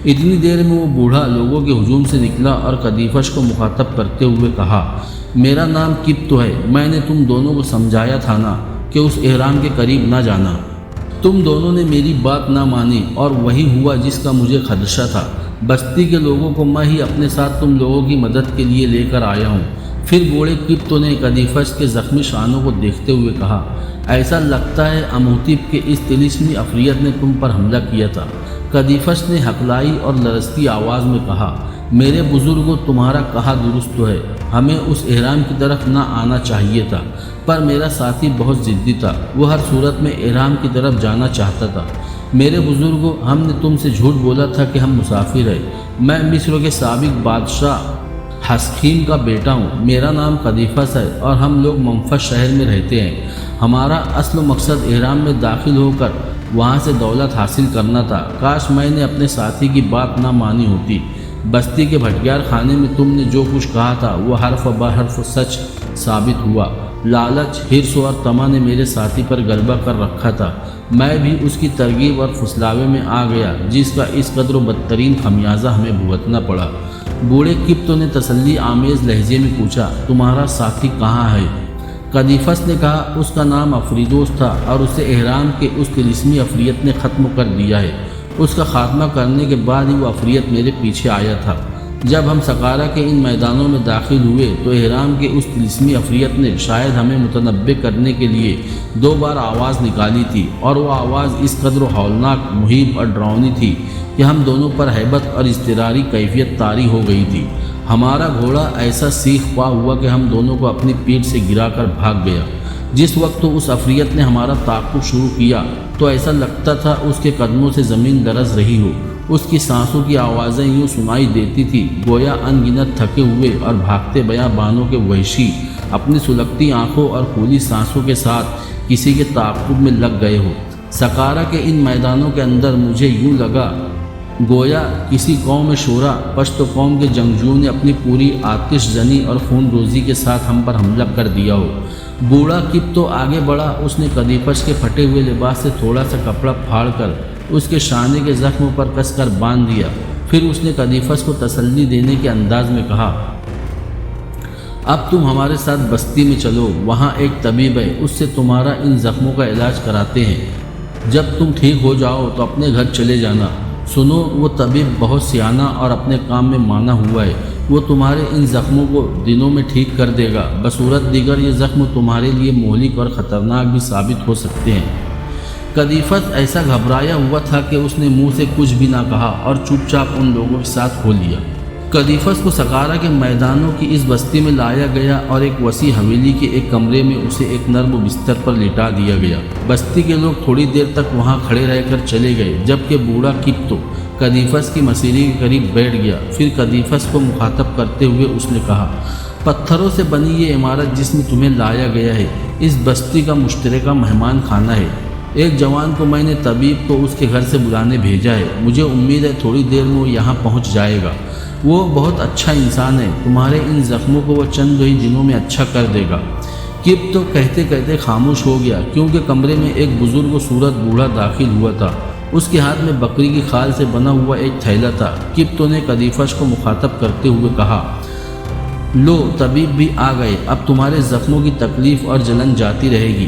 اتنی دیر میں وہ بوڑھا لوگوں کے ہجوم سے نکلا اور قدیفس کو مخاطب کرتے ہوئے کہا، میرا نام کپتو ہے۔ میں نے تم دونوں کو سمجھایا تھا نا کہ اس احرام کے قریب نہ جانا۔ تم دونوں نے میری بات نہ مانی اور وہی ہوا جس کا مجھے خدشہ تھا۔ بستی کے لوگوں کو میں ہی اپنے ساتھ تم لوگوں کی مدد کے لیے لے کر آیا ہوں۔ پھر بوڑھے کپتو نے قدیفس کے زخمی شانوں کو دیکھتے ہوئے کہا، ایسا لگتا ہے اموتب کے اس طلسمی عفریت نے تم پر حملہ کیا تھا۔ قدیفس نے ہکلائی اور لرزتی آواز میں کہا، میرے بزرگوں تمہارا کہا درست ہے، ہمیں اس احرام کی طرف نہ آنا چاہیے تھا، پر میرا ساتھی بہت ضدی تھا، وہ ہر صورت میں احرام کی طرف جانا چاہتا تھا۔ میرے بزرگوں، ہم نے تم سے جھوٹ بولا تھا کہ ہم مسافر ہیں۔ میں مصر کے سابق بادشاہ حسخیم کا بیٹا ہوں۔ میرا نام قدیفس ہے اور ہم لوگ منفس شہر میں رہتے ہیں۔ ہمارا اصل مقصد احرام میں داخل ہو کر وہاں سے دولت حاصل کرنا تھا۔ کاش میں نے اپنے ساتھی کی بات نہ مانی ہوتی۔ بستی کے بھٹیار خانے میں تم نے جو کچھ کہا تھا وہ حرف بہ حرف سچ ثابت ہوا۔ لالچ، حرص اور طمع نے میرے ساتھی پر غلبہ کر رکھا تھا۔ میں بھی اس کی ترغیب اور پھسلاوے میں آ گیا جس کا اس قدر و بدترین خمیازہ ہمیں بھگتنا پڑا۔ بوڑھے کپتو نے تسلی آمیز لہجے میں پوچھا، تمہارا ساتھی کہاں ہے؟ قدیفس نے کہا اس کا نام افریدوس تھا اور اسے احرام کے اس طلسمی عفریت نے ختم کر دیا ہے۔ اس کا خاتمہ کرنے کے بعد ہی وہ عفریت میرے پیچھے آیا تھا۔ جب ہم سقارہ کے ان میدانوں میں داخل ہوئے تو احرام کے اس طلسمی عفریت نے شاید ہمیں متنبع کرنے کے لیے 2 بار آواز نکالی تھی، اور وہ آواز اس قدر ہولناک، مہیب اور ڈراؤنی تھی کہ ہم دونوں پر ہیبت اور اضطراری کیفیت طاری ہو گئی تھی۔ ہمارا گھوڑا ایسا سیخ پا ہوا کہ ہم دونوں کو اپنی پیٹھ سے گرا کر بھاگ گیا۔ جس وقت تو اس عفریت نے ہمارا تعاقب شروع کیا تو ایسا لگتا تھا اس کے قدموں سے زمین لرز رہی ہو۔ اس کی سانسوں کی آوازیں یوں سنائی دیتی تھی گویا ان گنت تھکے ہوئے اور بھاگتے بیابانوں کے وحشی اپنی سلگتی آنکھوں اور پھولی سانسوں کے ساتھ کسی کے تعاقب میں لگ گئے ہو۔ سقارہ کے ان میدانوں کے اندر مجھے یوں لگا گویا کسی قوم شورا پشت قوم کے جنگجوؤں نے اپنی پوری آتش زنی اور خون روزی کے ساتھ ہم پر حملہ کر دیا ہو۔ بوڑھا کپ تو آگے بڑھا، اس نے قدیفس کے پھٹے ہوئے لباس سے تھوڑا سا کپڑا پھاڑ کر اس کے شانے کے زخموں پر کس کر باندھ دیا۔ پھر اس نے قدیفس کو تسلی دینے کے انداز میں کہا، اب تم ہمارے ساتھ بستی میں چلو، وہاں ایک طبیب ہے، اس سے تمہارا ان زخموں کا علاج کراتے ہیں۔ جب تم ٹھیک ہو جاؤ تو اپنے گھر چلے جانا۔ سنو، وہ طبیب بہت سیانہ اور اپنے کام میں مانا ہوا ہے، وہ تمہارے ان زخموں کو دنوں میں ٹھیک کر دے گا۔ بصورت دیگر یہ زخم تمہارے لیے مہلک اور خطرناک بھی ثابت ہو سکتے ہیں۔ قدیفس ایسا گھبرایا ہوا تھا کہ اس نے منہ سے کچھ بھی نہ کہا اور چپ چاپ ان لوگوں کے ساتھ کھو لیا۔ قدیفس کو سقارہ کے میدانوں کی اس بستی میں لایا گیا اور ایک وسیع حویلی کے ایک کمرے میں اسے ایک نرم بستر پر لٹا دیا گیا۔ بستی کے لوگ تھوڑی دیر تک وہاں کھڑے رہ کر چلے گئے، جبکہ بوڑھا کپ تو قدیفس کی مسیری کے قریب بیٹھ گیا۔ پھر قدیفس کو مخاطب کرتے ہوئے اس نے کہا، پتھروں سے بنی یہ عمارت جس میں تمہیں لایا گیا ہے، اس بستی کا مشترکہ مہمان خانہ ہے۔ ایک جوان کو میں نے طبیب کو اس کے گھر سے بلانے بھیجا ہے، مجھے امید ہے تھوڑی دیر میں وہ یہاں پہنچ جائے گا۔ وہ بہت اچھا انسان ہے، تمہارے ان زخموں کو وہ چند ہی دنوں میں اچھا کر دے گا۔ کپ تو کہتے کہتے خاموش ہو گیا، کیونکہ کمرے میں ایک بزرگ و صورت بوڑھا داخل ہوا تھا۔ اس کے ہاتھ میں بکری کی کھال سے بنا ہوا ایک تھیلا تھا۔ کپ تو نے قدیفس کو مخاطب کرتے ہوئے کہا، لو، طبیب بھی آ گئے، اب تمہارے زخموں کی تکلیف اور جلن جاتی رہے گی۔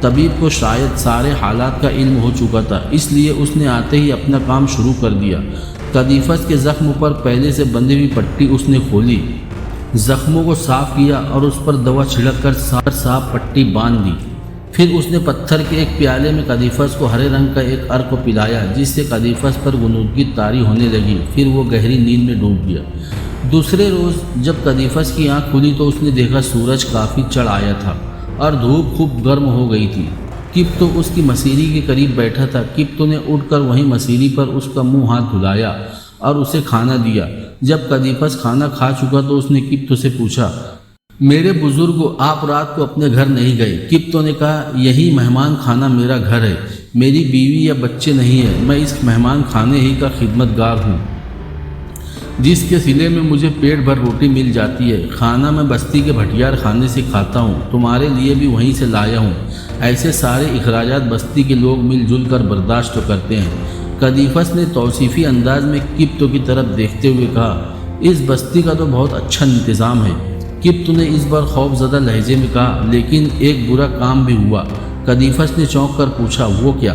طبیب کو شاید سارے حالات کا علم ہو چکا تھا، اس لیے اس نے آتے ہی اپنا کام شروع کر دیا۔ قدیفس کے زخم پر پہلے سے بندھی ہوئی پٹی اس نے کھولی، زخموں کو صاف کیا اور اس پر دوا چھڑک کر صاف پٹی باندھ دی۔ پھر اس نے پتھر کے ایک پیالے میں قدیفس کو ہرے رنگ کا ایک عرق پلایا، جس سے قدیفس پر غنودگی طاری ہونے لگی۔ پھر وہ گہری نیند میں ڈوب گیا۔ دوسرے روز جب قدیفس کی آنکھ کھلی تو اس نے دیکھا سورج کافی چڑھ آیا تھا اور دھوپ خوب گرم ہو گئی تھی۔ کپ تو اس کی مسیری کے قریب بیٹھا تھا۔ کپ تو نے اٹھ کر وہیں مسیری پر اس کا منہ ہاتھ دھلایا اور اسے کھانا دیا۔ جب قدیفس کھانا کھا چکا تو اس نے کپ تو سے پوچھا، میرے بزرگو، آپ رات کو اپنے گھر نہیں گئے؟ کپ تو نے کہا، یہی مہمان خانہ میرا گھر ہے، میری بیوی یا بچے نہیں ہیں، میں اس مہمان خانے ہی کا خدمت گار ہوں، جس کے صلے میں مجھے پیٹ بھر روٹی مل جاتی ہے۔ کھانا میں بستی کے بھٹیار خانے سے کھاتا ہوں، تمہارے لیے بھی وہیں سے لایا ہوں۔ ایسے سارے اخراجات بستی کے لوگ مل جل کر برداشت تو کرتے ہیں۔ قدیفس نے توصیفی انداز میں کپ تو کی طرف دیکھتے ہوئے کہا، اس بستی کا تو بہت اچھا انتظام ہے۔ کپ تو نے اس بار خوف زدہ لہجے میں کہا، لیکن ایک برا کام بھی ہوا۔ قدیفس نے چونک کر پوچھا، وہ کیا؟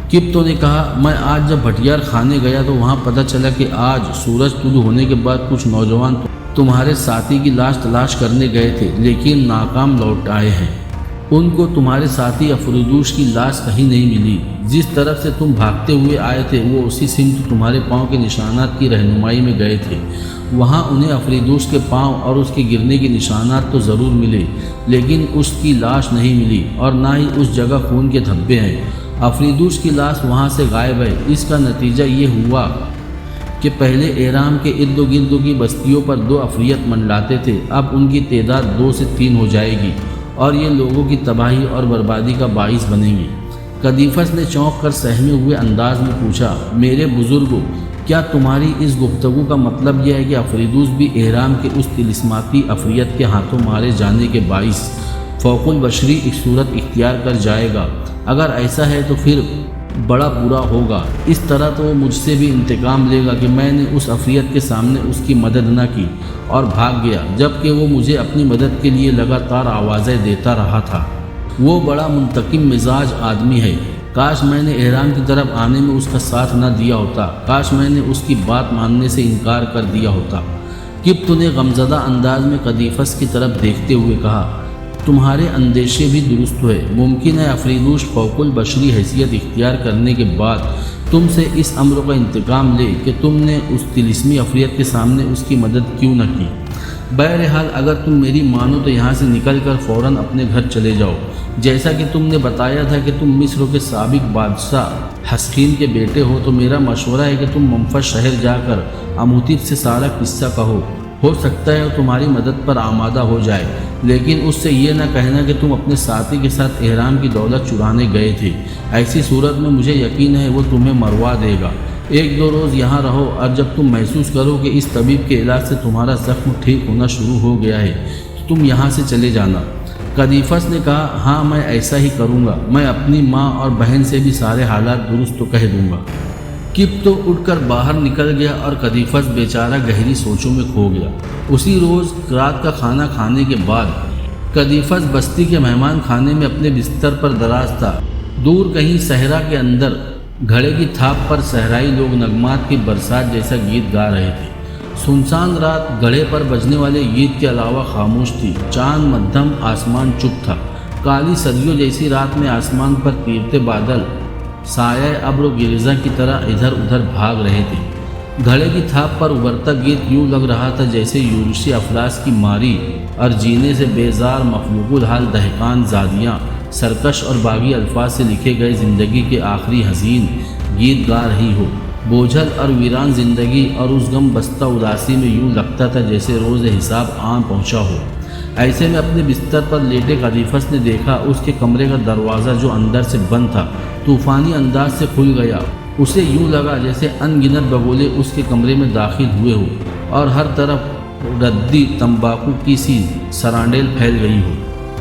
کپ تو نے کہا، میں آج جب بھٹیار خانے گیا تو وہاں پتہ چلا کہ آج سورج طلوع ہونے کے بعد کچھ نوجوان تمہارے ساتھی کی لاش تلاش کرنے گئے تھے، لیکن ناکام لوٹ آئے ہیں۔ ان کو تمہارے ساتھی افریدوس کی لاش کہیں نہیں ملی۔ جس طرف سے تم بھاگتے ہوئے آئے تھے وہ اسی سمت تمہارے پاؤں کے نشانات کی رہنمائی میں گئے تھے۔ وہاں انہیں افریدوس کے پاؤں اور اس کے گرنے کے نشانات تو ضرور ملے، لیکن اس کی لاش نہیں ملی اور نہ ہی اس جگہ خون کے دھبے ہیں۔ افریدوس کی لاش وہاں سے غائب ہے۔ اس کا نتیجہ یہ ہوا کہ پہلے احرام کے ارد و گرد کی بستیوں پر 2 عفریت منڈلاتے تھے، اب ان کی تعداد 2 سے 3 ہو جائے گی اور یہ لوگوں کی تباہی اور بربادی کا باعث بنیں گے۔ قدیفس نے چونک کر سہمے ہوئے انداز میں پوچھا، میرے بزرگوں، کیا تمہاری اس گفتگو کا مطلب یہ ہے کہ افریدوس بھی احرام کے اس طلسماتی عفریت کے ہاتھوں مارے جانے کے باعث فوق البشری ایک صورت اختیار کر جائے گا؟ اگر ایسا ہے تو پھر بڑا برا ہوگا۔ اس طرح تو وہ مجھ سے بھی انتقام لے گا کہ میں نے اس عفریت کے سامنے اس کی مدد نہ کی اور بھاگ گیا، جبکہ وہ مجھے اپنی مدد کے لیے لگاتار آوازیں دیتا رہا تھا۔ وہ بڑا منتقم مزاج آدمی ہے۔ کاش میں نے احرام کی طرف آنے میں اس کا ساتھ نہ دیا ہوتا، کاش میں نے اس کی بات ماننے سے انکار کر دیا ہوتا۔ قبط نے غمزدہ انداز میں قدیفس کی طرف دیکھتے ہوئے کہا، تمہارے اندیشے بھی درست ہوئے۔ ممکن ہے افریدوس فوق البشری حیثیت اختیار کرنے کے بعد تم سے اس امر کا انتقام لے کہ تم نے اس طلسمی عفریت کے سامنے اس کی مدد کیوں نہ کی۔ بہرحال اگر تم میری مانو تو یہاں سے نکل کر فوراً اپنے گھر چلے جاؤ۔ جیسا کہ تم نے بتایا تھا کہ تم مصر کے سابق بادشاہ حسقین کے بیٹے ہو، تو میرا مشورہ ہے کہ تم منفذ شہر جا کر اموتب سے سارا قصہ کہو۔ ہو سکتا ہے وہ تمہاری مدد پر آمادہ ہو جائے، لیکن اس سے یہ نہ کہنا کہ تم اپنے ساتھی کے ساتھ احرام کی دولت چرانے گئے تھے۔ ایسی صورت میں مجھے یقین ہے وہ تمہیں مروا دے گا۔ 1-2 روز یہاں رہو، اور جب تم محسوس کرو کہ اس طبیب کے علاج سے تمہارا زخم ٹھیک ہونا شروع ہو گیا ہے تو تم یہاں سے چلے جانا۔ قدیفس نے کہا، ہاں میں ایسا ہی کروں گا۔ میں اپنی ماں اور بہن سے بھی سارے حالات درست تو کہہ دوں گا۔ قبط تو اٹھ کر باہر نکل گیا اور قدیفس بیچارہ گہری سوچوں میں کھو گیا۔ اسی روز رات کا کھانا کھانے کے بعد قدیفس بستی کے مہمان خانے میں اپنے بستر پر دراز تھا۔ دور کہیں صحرا کے اندر گھڑے کی تھاپ پر صحرائی لوگ نغمات کی برسات جیسا گیت گا رہے تھے۔ سنسان رات گھڑے پر بجنے والے گیت کے علاوہ خاموش تھی۔ چاند مدھم، آسمان چپ تھا۔ کالی صدیوں جیسی رات میں آسمان پر تیرتے بادل سایہ ابر و گریزہ کی طرح ادھر ادھر بھاگ رہے تھے۔ گھڑے کی تھاپ پر ابھرتا گیت یوں لگ رہا تھا جیسے یورشی افلاس کی ماری اور جینے سے بیزار مخلوق الحال دہقان زادیاں سرکش اور باغی الفاظ سے لکھے گئے زندگی کے آخری حزین گیت گا رہی ہو۔ بوجھل اور ویران زندگی اور اس غم بستہ اداسی میں یوں لگتا تھا جیسے روز حساب آن پہنچا ہو۔ ایسے میں اپنے بستر پر لیٹے قدیفس نے دیکھا اس کے کمرے کا دروازہ جو اندر سے بند تھا طوفانی انداز سے کھل گیا۔ اسے یوں لگا جیسے ان گنت بگولے اس کے کمرے میں داخل ہوئے ہو اور ہر طرف ردی تمباکو کی سی سرانڈیل پھیل گئی ہو۔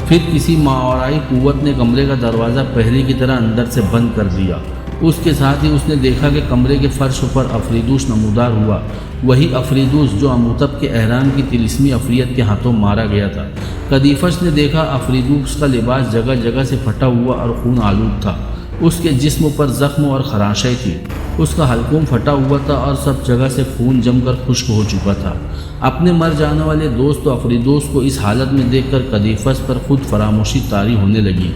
پھر کسی ماورائی قوت نے کمرے کا دروازہ پہلے کی طرح اندر سے بند کر دیا۔ اس کے ساتھ ہی اس نے دیکھا کہ کمرے کے فرش پر افریدوس نمودار ہوا، وہی افریدوس جو اموتب کے احرام کی طلسمی عفریت کے ہاتھوں مارا گیا تھا۔ قدیفس نے دیکھا افریدوس کا لباس جگہ جگہ سے پھٹا ہوا اور خون آلود تھا۔ اس کے جسم پر زخم اور خراشیں تھی۔ اس کا حلقوم پھٹا ہوا تھا اور سب جگہ سے خون جم کر خشک ہو چکا تھا۔ اپنے مر جانے والے دوست افریدوس کو اس حالت میں دیکھ کر قدیفس پر خود فراموشی طاری ہونے لگی۔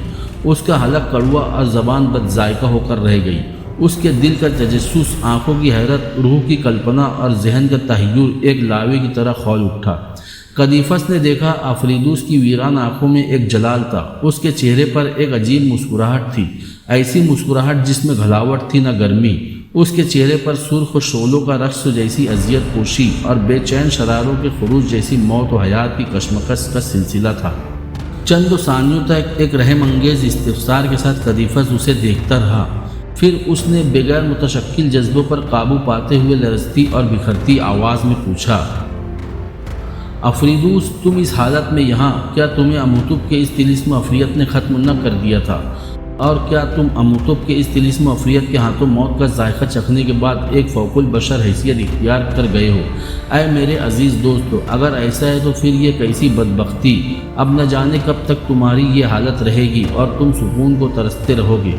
اس کا حلق کڑوا اور زبان بد ذائقہ ہو کر رہ گئی۔ اس کے دل کا تجسس، آنکھوں کی حیرت، روح کی کلپنا اور ذہن کا تحیر ایک لاوے کی طرح کھول اٹھا۔ قدیفس نے دیکھا افریدوس کی ویران آنکھوں میں ایک جلال تھا۔ اس کے چہرے پر ایک عجیب مسکراہٹ تھی، ایسی مسکراہٹ جس میں گھلاوٹ تھی نہ گرمی۔ اس کے چہرے پر سرخ و شعلوں کا رقص جیسی اذیت پوشی اور بے چین شراروں کے خروج جیسی موت و حیات کی کشمکش کا سلسلہ تھا۔ چند ثانیوں تک ایک رحم انگیز استفسار کے ساتھ قدیفس اسے دیکھتا رہا، پھر اس نے بغیر متشکل جذبوں پر قابو پاتے ہوئے لرزتی اور بکھرتی آواز میں پوچھا، افریدوس تم اس حالت میں یہاں؟ کیا تمہیں اموتب کے اس طلسم عفریت نے ختم نہ کر دیا تھا؟ اور کیا تم اموتب کے اس طلسم عفریت کے ہاتھوں موت کا ذائقہ چکھنے کے بعد ایک فوق البشر حیثیت اختیار کر گئے ہو؟ اے میرے عزیز دوستو، اگر ایسا ہے تو پھر یہ کیسی بدبختی! اب نہ جانے کب تک تمہاری یہ حالت رہے گی اور تم سکون کو ترستے رہو گے۔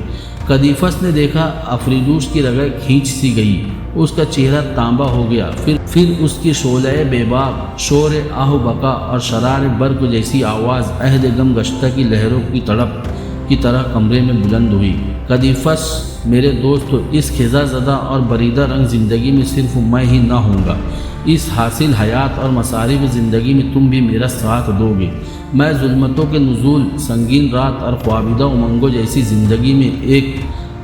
قدیفس نے دیکھا افریدوس کی رگیں کھینچ سی گئی، اس کا چہرہ تانبا ہو گیا، پھر اس کی شعلہ بے باک، شور آہ و بکا اور شرار برق جیسی آواز عہد غم گشتہ کی لہروں کی تڑپ کی طرح کمرے میں بلند ہوئی۔ قدیفس میرے دوست، اس خزا زدہ اور بریدہ رنگ زندگی میں صرف میں ہی نہ ہوں گا، اس حاصل حیات اور مصارف زندگی میں تم بھی میرا ساتھ دو گے۔ میں ظلمتوں کے نزول، سنگین رات اور خوابیدہ امنگوں جیسی زندگی میں ایک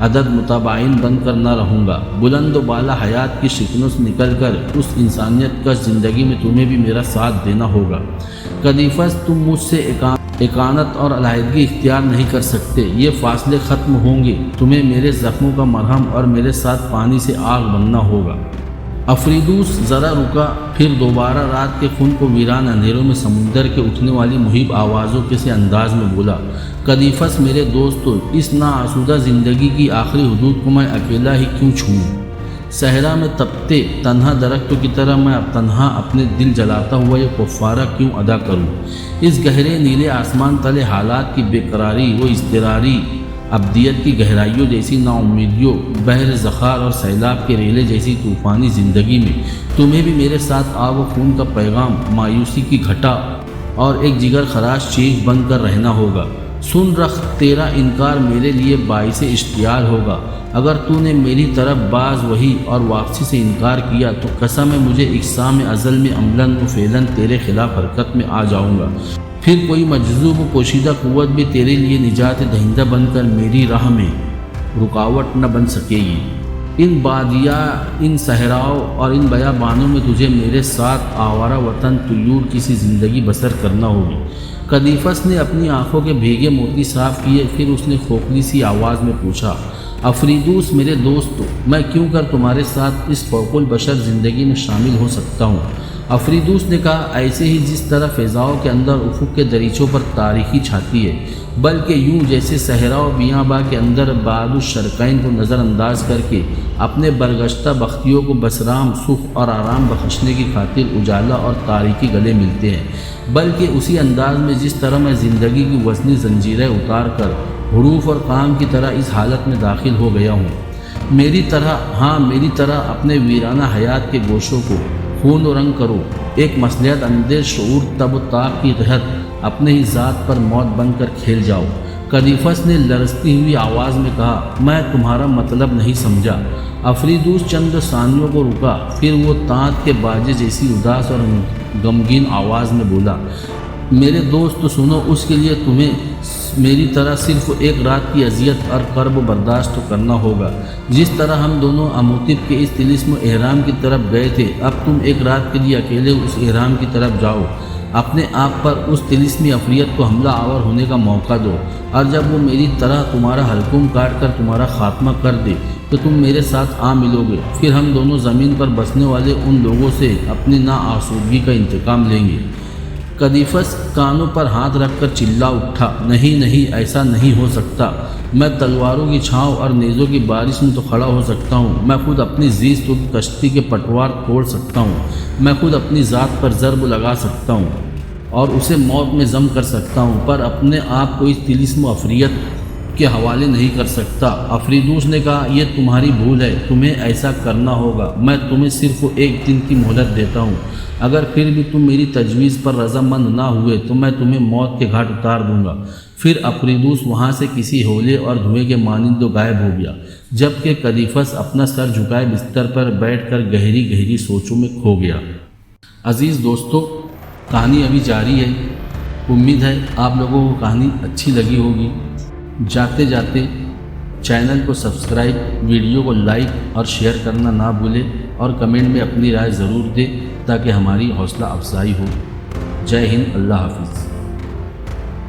عدد متباین بن کر نہ رہوں گا۔ بلند و بالا حیات کی شکنوں سے نکل کر اس انسانیت کا زندگی میں تمہیں بھی میرا ساتھ دینا ہوگا۔ قدیفس تم مجھ سے اکانت اور علیحدگی اختیار نہیں کر سکتے، یہ فاصلے ختم ہوں گے۔ تمہیں میرے زخموں کا مرہم اور میرے ساتھ پانی سے آگ بننا ہوگا۔ افریدوس ذرا رکا، پھر دوبارہ رات کے خون کو ویران اندھیروں میں سمندر کے اٹھنے والی مہیب آوازوں کے سے انداز میں بولا، قدیفس میرے دوستو، اس ناآسودہ زندگی کی آخری حدود کو میں اکیلا ہی کیوں چھوؤں؟ صحرا میں تپتے تنہا درختوں کی طرح میں اب تنہا اپنے دل جلاتا ہوا یہ کفارہ کیوں ادا کروں؟ اس گہرے نیلے آسمان تلے حالات کی بے قراری و اضطراری، ابدیت کی گہرائیوں جیسی نا امیدیوں، بحر زخار اور سیلاب کے ریلے جیسی طوفانی زندگی میں تمہیں بھی میرے ساتھ آب و خون کا پیغام، مایوسی کی گھٹا اور ایک جگر خراش چیخ بن کر رہنا ہوگا۔ سن رخ، تیرا انکار میرے لیے باعث اشتعال ہوگا۔ اگر تو نے میری طرف باز وحی اور واپسی سے انکار کیا تو قسم ہے مجھے اقسام ازل میں عملاً و فعلاً تیرے خلاف حرکت میں آ جاؤں گا۔ پھر کوئی مجذوب و پوشیدہ قوت بھی تیرے لیے نجات دہندہ بن کر میری راہ میں رکاوٹ نہ بن سکے گی۔ ان بادیاں، ان صحراؤں اور ان بیابانوں میں تجھے میرے ساتھ آوارہ وطن طیور کی سی زندگی بسر کرنا ہوگی۔ قدیفس نے اپنی آنکھوں کے بھیگے موتی صاف کیے، پھر اس نے کھوکھلی سی آواز میں پوچھا، افریدوس میرے دوستو، میں کیوں کر تمہارے ساتھ اس فوق البشر زندگی میں شامل ہو سکتا ہوں؟ افریدوس نے کہا، ایسے ہی جس طرح فضاؤں کے اندر افق کے دریچوں پر تاریکی چھاتی ہے، بلکہ یوں جیسے صحرا و بیاباں کے اندر بعد الشرقین کو نظر انداز کر کے اپنے برگشتہ بختیوں کو بسرام سکھ اور آرام بخشنے کی خاطر اجالا اور تاریکی گلے ملتے ہیں، بلکہ اسی انداز میں جس طرح میں زندگی کی وزنی زنجیریں اتار کر حروف اور کام کی طرح اس حالت میں داخل ہو گیا ہوں، میری طرح اپنے ویرانہ حیات کے گوشوں کو خون و رنگ کرو، ایک مصلحت اندیش شعور تب و تاب کی تحت اپنے ہی ذات پر موت بن کر کھیل جاؤ۔ قدیفس نے لرزتی ہوئی آواز میں کہا، میں تمہارا مطلب نہیں سمجھا۔ افریدوس چند ثانیوں کو رکا، پھر وہ تانت کے باجے جیسی اداس اور غمگین آواز میں بولا، میرے دوست سنو، اس کے لیے تمہیں میری طرح صرف ایک رات کی اذیت اور کرب برداشت کرنا ہوگا۔ جس طرح ہم دونوں اموتب کے اس طلسم احرام کی طرف گئے تھے، اب تم ایک رات کے لیے اکیلے اس احرام کی طرف جاؤ، اپنے آپ پر اس طلسمی افریت کو حملہ آور ہونے کا موقع دو، اور جب وہ میری طرح تمہارا حلقوم کاٹ کر تمہارا خاتمہ کر دے تو تم میرے ساتھ آ ملو گے، پھر ہم دونوں زمین پر بسنے والے ان لوگوں سے اپنی ناآسودگی کا انتقام لیں گے۔ قدیفس کانوں پر ہاتھ رکھ کر چلا اٹھا، نہیں، ایسا نہیں ہو سکتا۔ میں تلواروں کی چھاؤں اور نیزوں کی بارش میں تو کھڑا ہو سکتا ہوں، میں خود اپنی زیست و کشتی کے پٹوار توڑ سکتا ہوں، میں خود اپنی ذات پر ضرب لگا سکتا ہوں اور اسے موت میں ضم کر سکتا ہوں، پر اپنے آپ کو اس طلسم و افریت کے حوالے نہیں کر سکتا۔ افریدوس نے کہا، یہ تمہاری بھول ہے، تمہیں ایسا کرنا ہوگا، میں تمہیں صرف ایک دن کی مہلت دیتا ہوں، اگر پھر بھی تم میری تجویز پر رضامند نہ ہوئے تو میں تمہیں موت کے گھاٹ اتار دوں گا۔ پھر افریدوس وہاں سے کسی ہولے اور دھوئیں کے مانند غائب ہو گیا، جبکہ قدیفس اپنا سر جھکائے بستر پر بیٹھ کر گہری سوچوں میں کھو گیا۔ عزیز دوستو، کہانی ابھی جاری ہے، امید ہے آپ لوگوں کو کہانی اچھی لگی ہوگی۔ جاتے جاتے چینل کو سبسکرائب، ویڈیو کو لائک اور شیئر کرنا نہ بھولیں، اور کمنٹ میں اپنی رائے ضرور دیں تاکہ ہماری حوصلہ افزائی ہو۔ جے ہند، اللہ حافظ۔